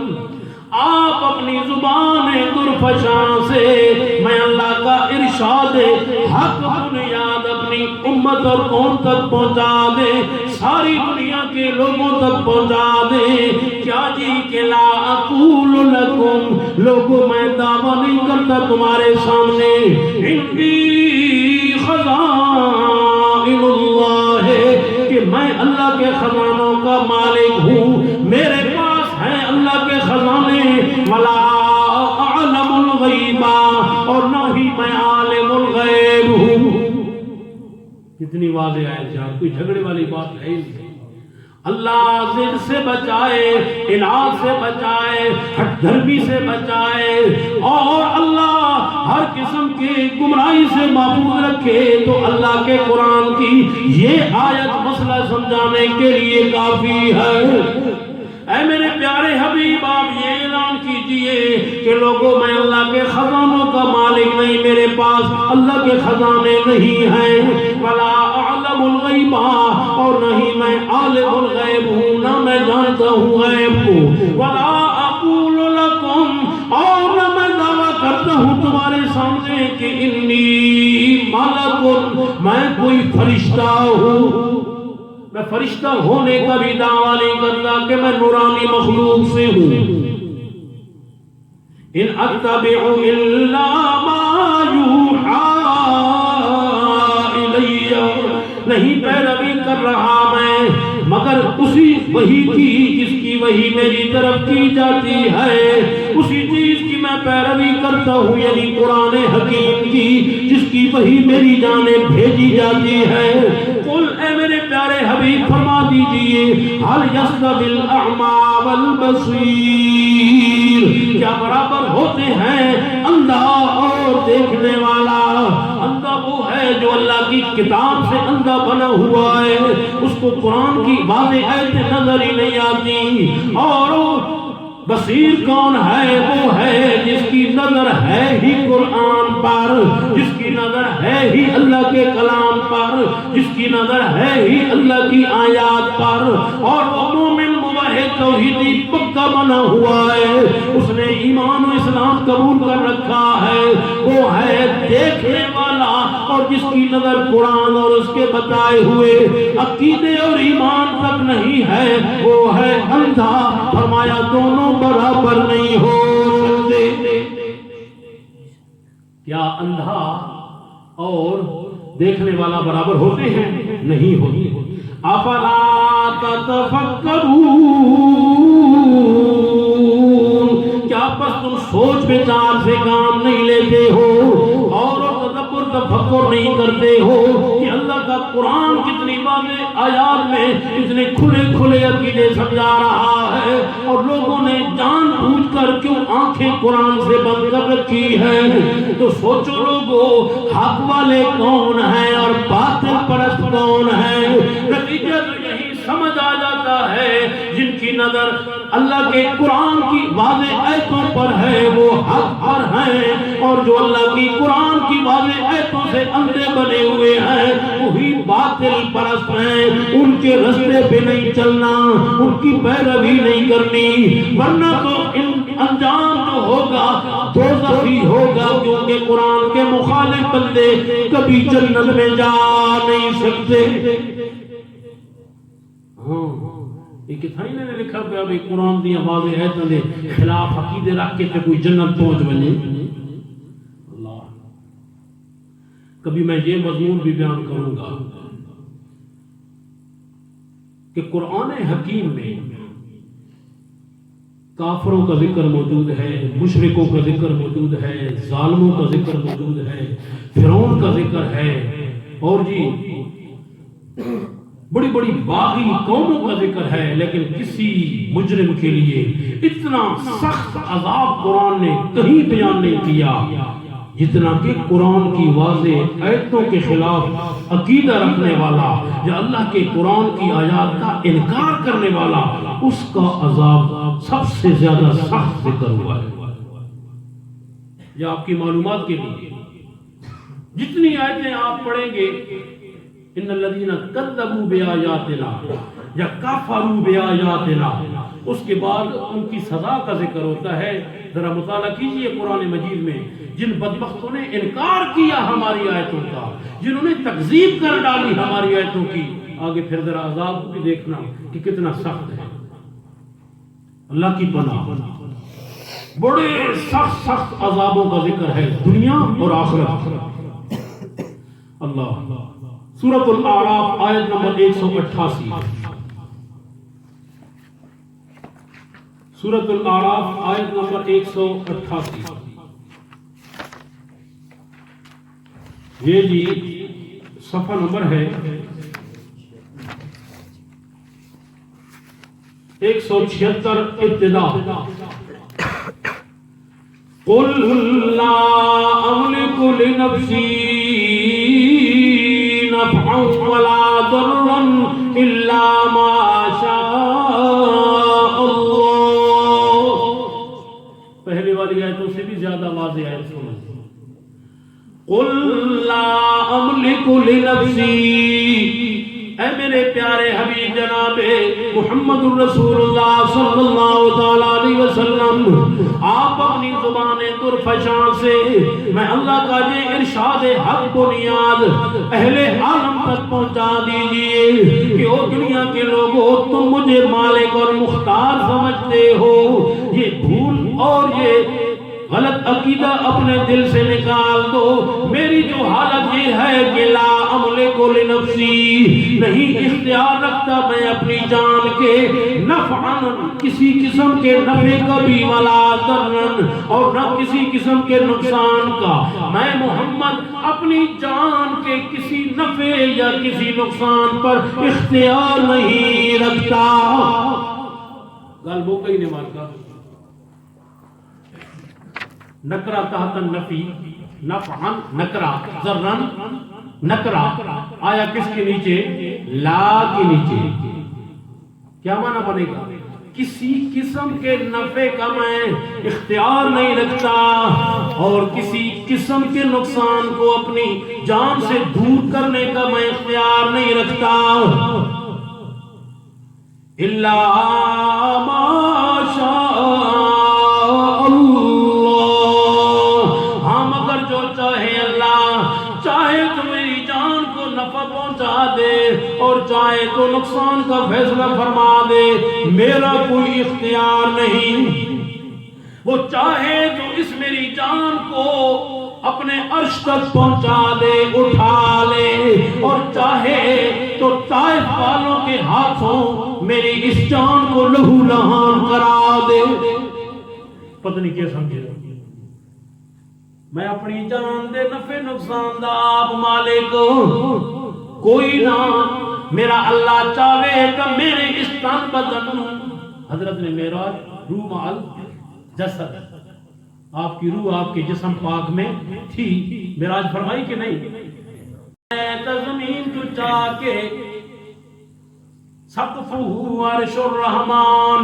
آپ اپنی زبان درفشاں سے میں اللہ کا ارشاد حق بنیاد اپنی امت اور قوم تک پہنچا دے، ساری دنیا کے لوگوں تک پہنچا دے۔ کیا جی کہ لا اقول لکم، لوگوں میں دعویٰ نہیں کرتا تمہارے سامنے عندی خزائن اللہ کہ میں اللہ کے خزانوں کا مالک ہوں، میرے پاس ہیں اللہ کے خزانے، ولا اعلم الغیب، اور نہ ہی میں عالم الغیب ہوں۔ کتنی واضح ہے جان، کوئی جھگڑے والی بات ہے ہی نہیں۔ اللہ ضد سے بچائے، اناد سے بچائے، ہٹ دھرمی سے بچائے، اور اللہ ہر قسم کے گمراہی سے محفوظ رکھے، تو اللہ کے قرآن کی یہ آیت مسئلہ سمجھانے کے لیے کافی ہے۔ اے میرے پیارے حبیب، آپ یہ اعلان کیجئے کہ لوگوں میں اللہ کے خزانوں کا مالک نہیں، میرے پاس اللہ کے خزانے نہیں ہیں، ولا اعلم الغیب، اور نہیں میں عالم الغیب ہوں، نہ میں جانتا ہوں غیب کو، ولا اقول لکم، اور نہ میں دعویٰ کرتا ہوں تمہارے سامنے کہ انی ملک، میں کوئی فرشتہ ہوں۔ میں فرشتہ ہونے کا بھی دعویٰ نہیں کرتا کہ میں نورانی مخلوق سے ہوں۔ ان اتبع الا ما یوحی الی، نہیں پیروی کر رہا میں خبر اسی وحی کی جس کی وحی میری طرف کی جاتی ہے، اسی چیز کی میں پیروی کرتا ہوں، یعنی قرآن حکیم کی جس کی وحی میری جانب بھیجی جاتی ہے۔ قل اے میرے پیارے حبیب فرما دیجئے هل يستوي الأعمى والبصير، کیا برابر ہوتے ہیں اندھا اور دیکھنے والا؟ اندھا وہ ہے جو اللہ کی کتاب سے اندھا بنا ہوا ہے، اس کو قرآن کی واضح آیتیں نظر ہی نہیں آتی، اور بصیر کون ہے؟ وہ ہے جس کی نظر ہے ہی قرآن پر، جس کی نظر ہے ہی اللہ کے کلام پر، جس کی نظر ہے ہی اللہ کی آیات پر، اور وہ مومن موحد توحیدی پکا بنا ہوا ہے، اس نے ایمان و اسلام قبول کر رکھا ہے، وہ ہے دیکھنے والا، اور جس کی نظر قرآن اور اس کے بتائے ہوئے عقیدے اور ایمان تک نہیں ہے وہ ہے اندھا۔ فرمایا دونوں برابر نہیں ہو سکتے۔ کیا اندھا اور دیکھنے والا برابر ہوتے ہیں؟ نہیں ہوتے۔ افلا تتفکرون، کیا پس تم سوچ بچار سے کام نہیں لیتے ہو اور تدبر تفکر نہیں کرتے ہو کہ اللہ کا قرآن کتنی واضح آیات میں اتنے کھلے کھلے عقیدے سمجھا رہا ہے، اور لوگوں نے جان بوجھ کر کیوں آنکھیں قرآن سے بند کر رکھی ہے؟ تو سوچو لوگو حق والے کون ہیں اور باطل پرست کون ہیں؟ نتیجہ تو یہی سمجھ آ جاتا ہے جن کی نظر اللہ کے قرآن کی واضح آیتوں پر ہے وہ حق پر ہیں، اور جو اللہ کی قرآن کی واضح آیتوں سے اندھے بنے ہوئے ہیں وہی باطل پرست ہیں۔ ان کے رستے پہ نہیں چلنا، ان کی پیروی نہیں کرنی، ورنہ تو انجام جو ہوگا دوزخی ہوگا، کیونکہ قرآن کے مخالف بندے کبھی جنت میں جا نہیں سکتے۔ یہ کتھائی نے لکھا کہ ابھی قرآن دی واضح آیتاں دے خلاف عقیدے رکھ کے کوئی جنت پہنچ بنے۔ اللہ، کبھی میں یہ مضمون بھی بیان کروں گا کہ قرآن حکیم میں کافروں کا ذکر موجود ہے، مشرکوں کا ذکر موجود ہے، ظالموں کا ذکر موجود ہے، فرعون کا ذکر ہے، اور جی بڑی بڑی باغی قوموں کا ذکر ہے، لیکن کسی مجرم کے لیے اتنا سخت عذاب قرآن نے کہیں بیان نہیں کیا جتنا کہ قرآن کی واضح آیتوں کے خلاف عقیدہ رکھنے والا یا اللہ کے قرآن کی آیات کا انکار کرنے والا، اس کا عذاب سب سے زیادہ سخت ذکر ہوا ہے۔ یہ آپ کی معلومات کے لیے جتنی آیتیں آپ پڑھیں گے ان الذین کذبوا بآیاتنا یا کفروا بآیاتنا، اس کے بعد ان کی سزا کا ذکر ہوتا ہے۔ ذرا مطالعہ کیجئے قرآن مجید میں جن بدبختوں نے انکار کیا ہماری آیتوں کا، جنہوں نے تکذیب کر ڈالی ہماری آیتوں کی، آگے پھر ذرا عذاب بھی دیکھنا کہ کتنا سخت ہے۔ اللہ کی پناہ، بڑے سخت سخت عذابوں کا ذکر ہے دنیا اور آخرت۔ اللہ، سورۃ الاعراف آیت نمبر 188، سورۃ الاعراف آیت نمبر 188، یہ جی صفحہ نمبر ہے 176 ابتدا۔ قل لا املک لنفسی نفعا ولا ضرا الا ما شاء اللہ۔ پہلی والی آیتوں سے بھی زیادہ واضح ہے، سنیں۔ قل لا املک لنفسی، اے میرے پیارے حبیب جناب محمد الرسول اللہ صلی اللہ علیہ وسلم، آپ اپنی زبان درفشاں سے میں اللہ کا یہ ارشاد حق بنیاد اہل عالم تک پہنچا دیجئے کہ او دنیا کے لوگوں، تم مجھے مالک اور مختار سمجھتے ہو، یہ بھول اور یہ غلط عقیدہ اپنے دل سے نکال دو۔ میری جو حالت یہ ہے کہ لا عمل املک لنفسی، نہیں اختیار رکھتا میں اپنی جان کے نفعا کسی قسم کے نفع کا بھی ولا ضررا اور نہ کسی قسم کے نقصان کا، میں محمد اپنی جان کے کسی نفع یا کسی نقصان پر اختیار نہیں رکھتا. گل وہ کہیں نہیں مانتا. نکرا تحت النفی، نفعا نکرا، ضررا نکرا، آیا کس کے نیچے؟ لا کے نیچے. کیا معنی بنے گا؟ کسی قسم کے نفع کا میں اختیار نہیں رکھتا اور کسی قسم کے نقصان کو اپنی جان سے دور کرنے کا میں اختیار نہیں رکھتا. الا ما شاء اللہ، ہاں مگر جو چاہے اللہ، چاہے تو میری جان کو نفع پہنچا دے اور چاہے تو نقصان کا فیصلہ فرما دے، میرا کوئی اختیار نہیں. وہ چاہے تو اس میری جان کو اپنے عرش تک پہنچا دے، اٹھا لے، اور چاہے تو طائف والوں کے ہاتھوں میری اس جان کو لہو لہان کرا دے. پتہ نہیں کیا سمجھے. میں اپنی جان دے نفع نقصان دا آپ مالک، کوئی نہ میرا اللہ چاہے کہ میرے اس تن بدن، حضرت نے معراج روح مال جسد، آپ کی روح آپ کے جسم پاک میں تھی، معراج فرمائی کہ نہیں؟ زمین تو چاہ کے سقفہ عرش الرحمن،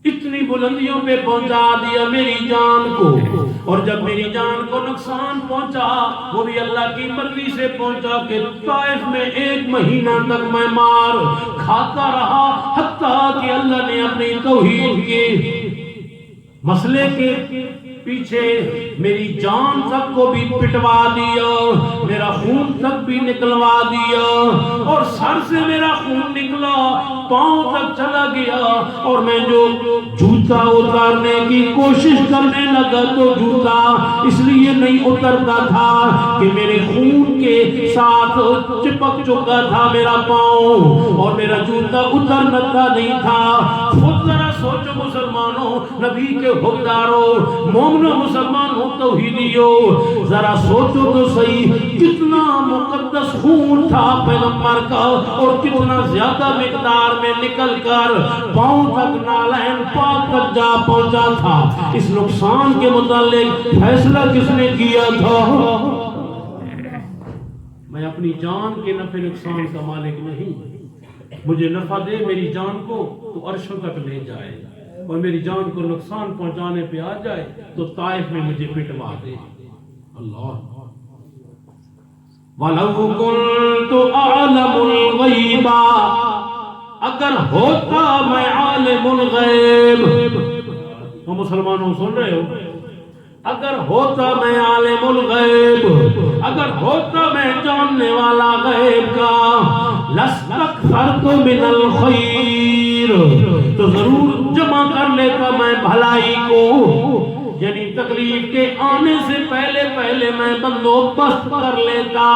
اتنی بلندیوں پہ پہنچا دیا میری جان کو، اور جب میری جان کو نقصان پہنچا وہ بھی اللہ کی مرضی سے پہنچا کہ طائف میں 1 مہینہ تک میں مار کھاتا رہا، حتیٰ کہ اللہ نے اپنی توحید کے مسئلے کے پیچھے میری جان تک کو بھی پٹوا دیا، میرا خون تک بھی نکلوا دیا، اور سر سے میرا خون نکلا پاؤں تک چلا گیا، اور میں جو جوتا اتارنے کی کوشش کرنے لگا تو جوتا اس لیے نہیں اترتا تھا کہ میرے خون کے ساتھ چپک چکا تھا میرا پاؤں، اور میرا جوتا اترتا نہیں تھا. خود ذرا سوچو مسلمانوں، نبی کے حکمداروں، مومنوں، مسلمانوں، توحیدیوں، ذرا سوچو تو صحیح کتنا مقدس خون تھا پیغمبر کا، اور کتنا زیادہ مقدار میں نکل کر پاؤں تک نالین پاک تک جا پہنچا تھا. اس نقصان کے متعلق فیصلہ کس نے کیا تھا؟ میں اپنی جان کے نفع نقصان کا مالک نہیں. مجھے نفع دے میری جان کو تو عرشوں تک لے جائے، اور میری جان کو نقصان پہنچانے پہ آ جائے تو طائف میں مجھے پٹوا دے. اللہ وَلَوْ كُنْتُ أَعْلَمُ الْغَيْبَ، اگر ہوتا میں عالم الغیب، تو مسلمانوں سن رہے ہو، اگر ہوتا میں عالم الغیب، اگر ہوتا میں جاننے والا غیب کا، لَاسْتَكْثَرْتُ مِنَ الْخَيْرِ، تو ضرور جمع کر لیتا میں بھلائی کو، یعنی تکلیف کے آنے سے پہلے پہلے میں بندوبست کر لیتا،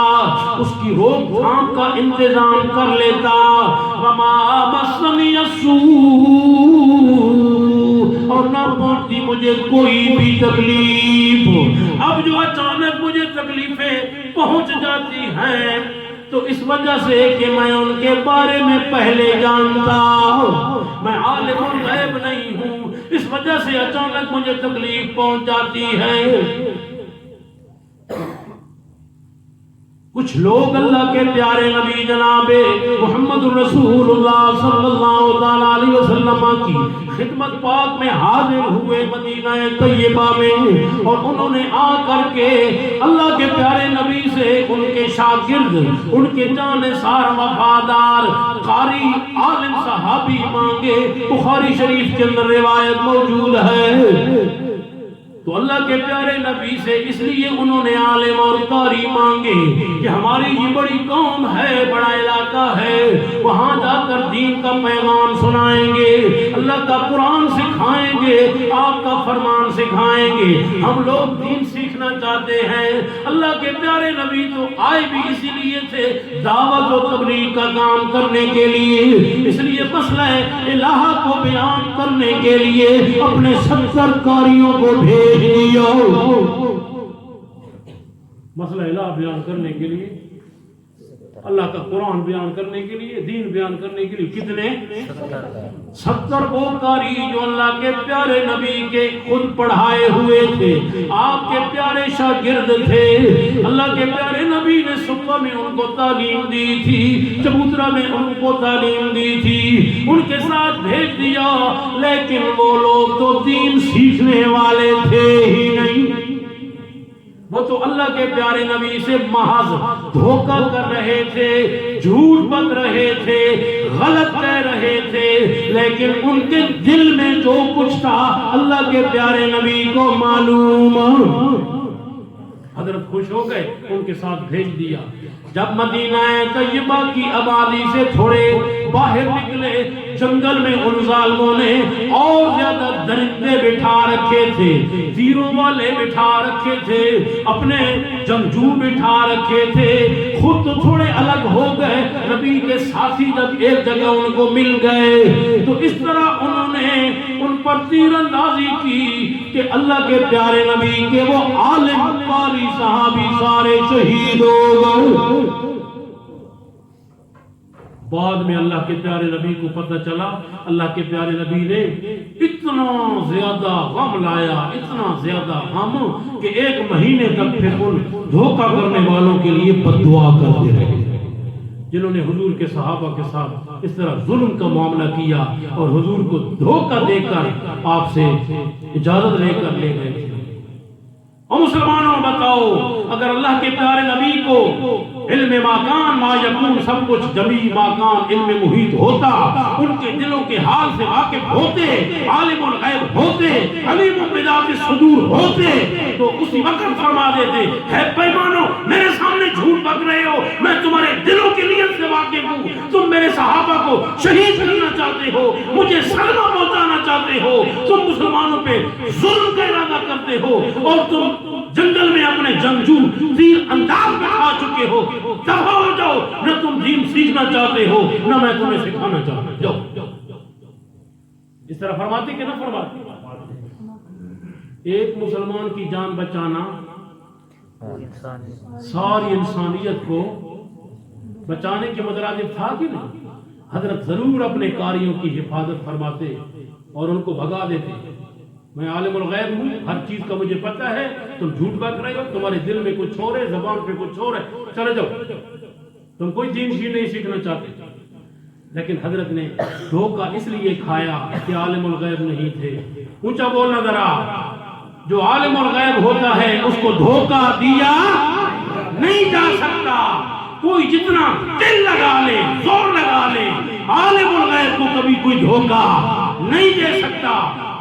اس کی روک تھام کا انتظام کر لیتا. وَمَا مَسَّنِيَ السُّوءُ، اور نہ پہنچتی مجھے کوئی بھی تکلیف. اب جو اچانک مجھے تکلیفیں پہنچ جاتی ہیں تو اس وجہ سے کہ میں ان کے بارے میں پہلے جانتا ہوں، میں عالم الغیب نہیں ہوں، اس وجہ سے اچانک مجھے تکلیف پہنچ جاتی ہے. کچھ لوگ اللہ کے پیارے نبی جناب محمد رسول اللہ صلی اللہ علیہ وسلم کی خدمت پاک میں حاضر ہوئے مدینہ طیبہ میں، اور انہوں نے آ کر کے اللہ کے پیارے نبی سے ان کے شاگرد، ان کے جانثار وفادار قاری عالم صحابی مانگے. بخاری شریف کے اندر روایت موجود ہے. تو اللہ کے پیارے نبی سے اس لیے انہوں نے عالم اور قاری مانگے کہ ہماری یہ بڑی قوم ہے، بڑا علاقہ ہے، وہاں جا کر دین کا پیغام سنائیں گے، اللہ کا قرآن سکھائیں گے، آپ کا فرمان سکھائیں گے. ہم لوگ دین سیکھنا سیکھنا چاہتے ہیں۔ اللہ کے پیارے نبی تو آئے بھی اسی لیے تھے، دعوت و تبلیغ کا کام کرنے کے لیے، اس لیے مسئلہ الہ کو بیان کرنے کے لیے اپنے 70 قاریوں کو بھیج دیا۔ مسئلہ الہ بیان کرنے کے لیے، اللہ کا قرآن بیان کرنے کے لیے، دین بیان کرنے کے لیے کتنے؟ 70 وہ قاری جو اللہ کے پیارے نبی کے خود پڑھائے ہوئے تھے، آپ کے پیارے شاگرد تھے۔ اللہ کے پیارے نبی نے صبح میں ان کو تعلیم دی تھی، چبوترا میں ان کو تعلیم دی تھی، ان کے ساتھ بھیج دیا، لیکن وہ لوگ تو دین سیکھنے والے تھے ہی نہیں، وہ تو اللہ کے پیارے نبی سے محض دھوکہ کر رہے تھے، جھوٹ بک رہے تھے، غلط کہہ رہے تھے، لیکن ان کے دل میں جو کچھ تھا اللہ کے پیارے نبی کو معلوم۔ حضرت خوش ہو گئے، ان کے ساتھ بھیج دیا۔ جب مدینہ طیبہ کی آبادی سے تھوڑے باہر نکلے، جنگل میں ان ظالموں نے اور زیادہ درندے بٹھا رکھے تھے، تیروں والے بٹھا رکھے تھے، اپنے جنگجو بٹھا رکھے تھے، خود تو تھوڑے الگ ہو گئے، نبی کے ساتھی جب ایک جگہ ان کو مل گئے تو اس طرح انہوں نے ان پر تیر اندازی کی کہ اللہ کے پیارے نبی کے وہ عالم قاری صحابی سارے شہید ہو گئے۔ بعد میں اللہ کے پیارے نبی کو پتہ چلا، اللہ کے پیارے نبی نے اتنا زیادہ غم لایا، اتنا زیادہ غم کہ 1 مہینے تک پھر ان دھوکہ کرنے والوں کے لیے بد دعا کرتے رہے، جنہوں نے حضور کے صحابہ کے ساتھ اس طرح ظلم کا معاملہ کیا اور حضور کو دھوکہ دے کر آپ سے اجازت لے کر لے گئے تھے۔ اور مسلمانوں بتاؤ، اگر اللہ کے پیارے نبی کو علم ماکان ما یکون سب کچھ جمی ماکان علم محیط ہوتا، ان کے دلوں کے حال سے واقف ہوتے، عالم الغیب ہوتے، علیم بذات الصدور ہوتے، تو اسی وقت فرما دیتے، ہے پیمانوں میرے سامنے جھوٹ بک رہے ہو، میں تمہارے دلوں کی نیت سے واقف ہوں، تم میرے صحابہ کو شہید کرنا چاہتے ہو، مجھے صدمہ پہنچانا چاہتے ہو، تم مسلمانوں پہ ظلم کا ارادہ کرتے ہو، اور تم جنگل میں اپنے جنگجو تیر انداز میں کھا چکے ہو، دفع ہو جاؤ، نہ تم دین سیکھنا چاہتے ہو نہ میں تمہیں سکھانا چاہتا، جاؤ۔ اس طرح فرماتے کہ نہ فرماتے؟ ایک مسلمان کی جان بچانا ساری انسانیت کو بچانے کے مترادف تھا کہ نہیں؟ حضرت ضرور اپنے قاریوں کی حفاظت فرماتے اور ان کو بھگا دیتے، میں عالم الغیب ہوں، ہر چیز کا مجھے پتہ ہے، تم جھوٹ بک رہے ہو، تمہارے دل میں کچھ اور ہے، زبان پہ کچھ اور ہے، چلے جاؤ، تم کوئی دین شیر نہیں سیکھنا چاہتے۔ لیکن حضرت نے دھوکہ اس لیے کھایا کہ عالم الغیب نہیں تھے۔ اونچا بولنا ذرا، جو عالم الغیب ہوتا ہے اس کو دھوکہ دیا نہیں جا سکتا، کوئی جتنا دل لگا لے، زور لگا لے، عالم الغیب کو کبھی کوئی دھوکہ نہیں دے سکتا،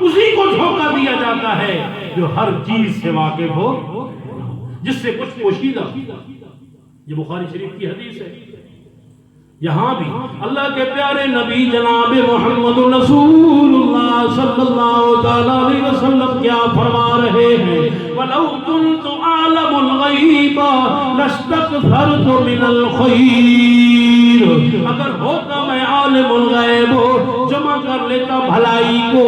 اسی کو دھوکہ دیا جاتا ہے جو ہر چیز سے واقف ہو، جس سے کچھ پوشیدہ۔ یہ بخاری شریف کی حدیث ہے۔ یہاں بھی اللہ کے پیارے نبی جناب محمد رسول اللہ صلی اللہ علیہ وسلم کیا فرما رہے ہیں، وَلَوْ كُنْتُ أَعْلَمُ الْغَيْبَ لَاسْتَكْثَرْتُ مِنَ الْخَيْرِ، اگر ہوتا میں عالم الغیب جمع کر لیتا بھلائی کو،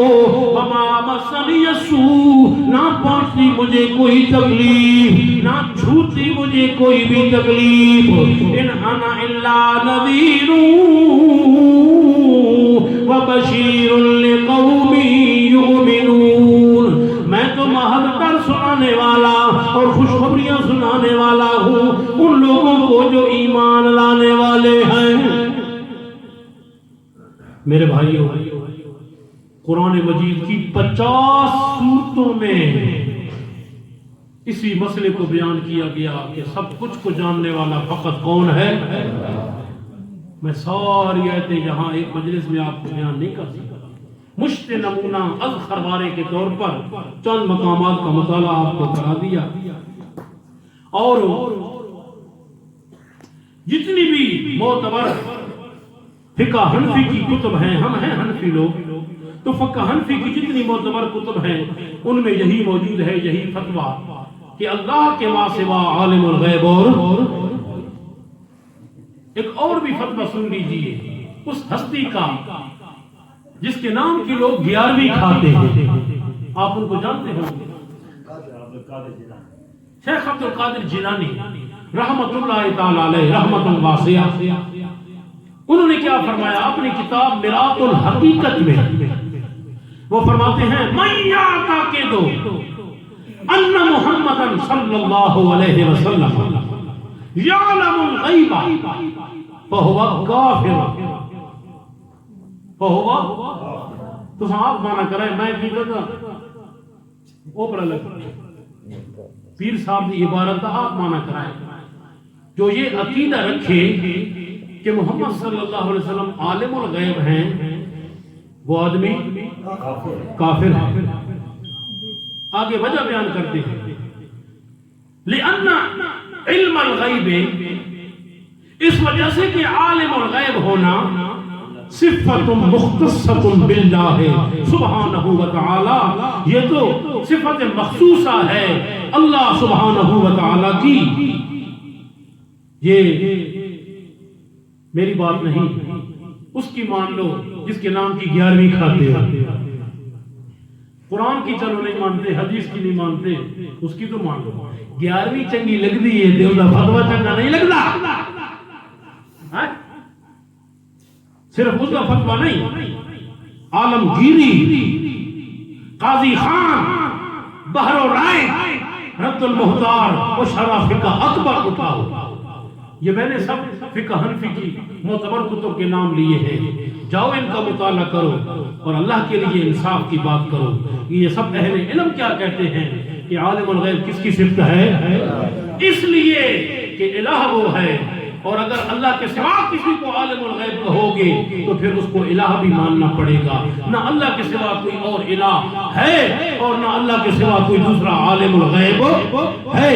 وَمَا مَسَّنِيَ السُّوءُ، نہ پہنچتی مجھے کوئی تکلیف، نہ چھوتی مجھے کوئی بھی تکلیف، إِنْ أَنَا إِلَّا نَذِيرٌ وَبَشِيرٌ لِقَوْمٍ يُؤْمِنُونَ، میں تو محض ڈر سنانے والا اور خوشخبریاں سنانے والا ہوں ان لوگوں کو جو ایمان لانے والے ہیں۔ میرے بھائیوں، قرآن مجید کی 50 سورتوں میں اسی مسئلے کو بیان کیا گیا کہ سب کچھ کو جاننے والا فقط کون ہے؟ میں ساری آیتیں یہاں ایک مجلس میں آپ کو بیان نہیں کر سکتا، مشت نمونہ از خروارے کے طور پر چند مقامات کا مطالعہ آپ کو کرا دیا، اور جتنی بھی معتبر فقہ حنفی کی کتب ہیں، ہم ہیں حنفی لوگ، تو فقہ حنفی کی جتنی معتبر کتب ہیں ان میں یہی موجود ہے، یہی فتویٰ کہ کہ اللہ کے ماں سوا عالم الغیب اور ایک اور بھی فتویٰ سن لیجئے اس ہستی کا جس کے نام کی لوگ 11ویں کھاتے ہیں، آپ ان کو جانتے ہوں، شیخ عبد القادر جیلانی رحمت اللہ تعالی علیہ رحمت واسعہ، انہوں نے کیا فرمایا اپنی کتاب میراث الحقیقت میں؟ وہ فرماتے ہیں من یعتقد ان محمدا صلی اللہ علیہ وسلم یعلم الغیب فہو کافر تو آپ مانا کریں میں کی جگہ اوپر لگ پیر صاحب کی عبارت آپ مانا کرائیں جو یہ عقیدہ رکھے کہ محمد صلی اللہ علیہ وسلم عالم الغیب ہیں، وہ آدمی کافر ہے۔ آگے وجہ بیان کرتے ہیں لِأَنَّ علم الغیب، اس وجہ سے کہ عالم الغیب ہونا صفت مختصۃ باللہ سبحانہ وتعالی، یہ تو صفت مخصوصہ ہے اللہ سبحانہ وتعالی کی۔ یہ میری بات نہیں، اس کی مان لو جس کے نام کی 11ویں کھاتے ہو۔ قرآن کی چلو نہیں مانتے، حدیث کی نہیں مانتے، اس کی تو مان لو۔ 11ویں چنگی لگ دی ہے، دیو دا فتوہ چنگا نہیں لگتا، صرف اس کا فتوہ نہیں، عالمگیری، قاضی خان، بحر و رائے، رد المحتار و شرح فقہ اکبر اٹھاؤ، یہ میں نے سب فقہ حنفی کی معتبر کتب کے نام لیے ہیں، جاؤ ان کا مطالعہ کرو اور اللہ کے لیے انصاف کی بات کرو۔ یہ سب اہل علم کیا کہتے ہیں کہ عالم الغیب کس کی صفت ہے؟ اس لیے کہ الہ وہ ہے، اور اگر اللہ کے سوا کسی کو عالم الغیب کہو گے تو پھر اس کو الہ بھی ماننا پڑے گا۔ نہ اللہ کے سوا کوئی اور الہ ہے اور نہ اللہ کے سوا کوئی دوسرا عالم الغیب ہے۔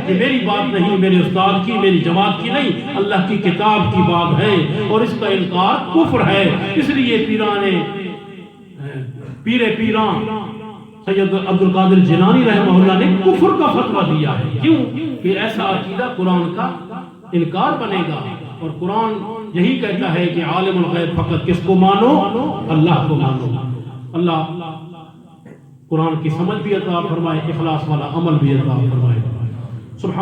یہ میری بات نہیں، میرے استاد کی، میری جماعت کی نہیں، اللہ کی کتاب کی بات ہے، اور اس کا انکار کفر ہے۔ اس لیے پیران سید عبد القادر جیلانی رحمہ اللہ نے کفر کا فتویٰ دیا ہے۔ کیوں؟ کہ ایسا عقیدہ قرآن کا انکار بنے گا، اور قرآن یہی کہتا ہے کہ عالم الغیب فقط کس کو مانو؟ اللہ کو مانو۔ اللہ قرآن کی سمجھ بھی عطا فرمائے، اخلاص والا عمل بھی عطا فرمائے۔ سبحان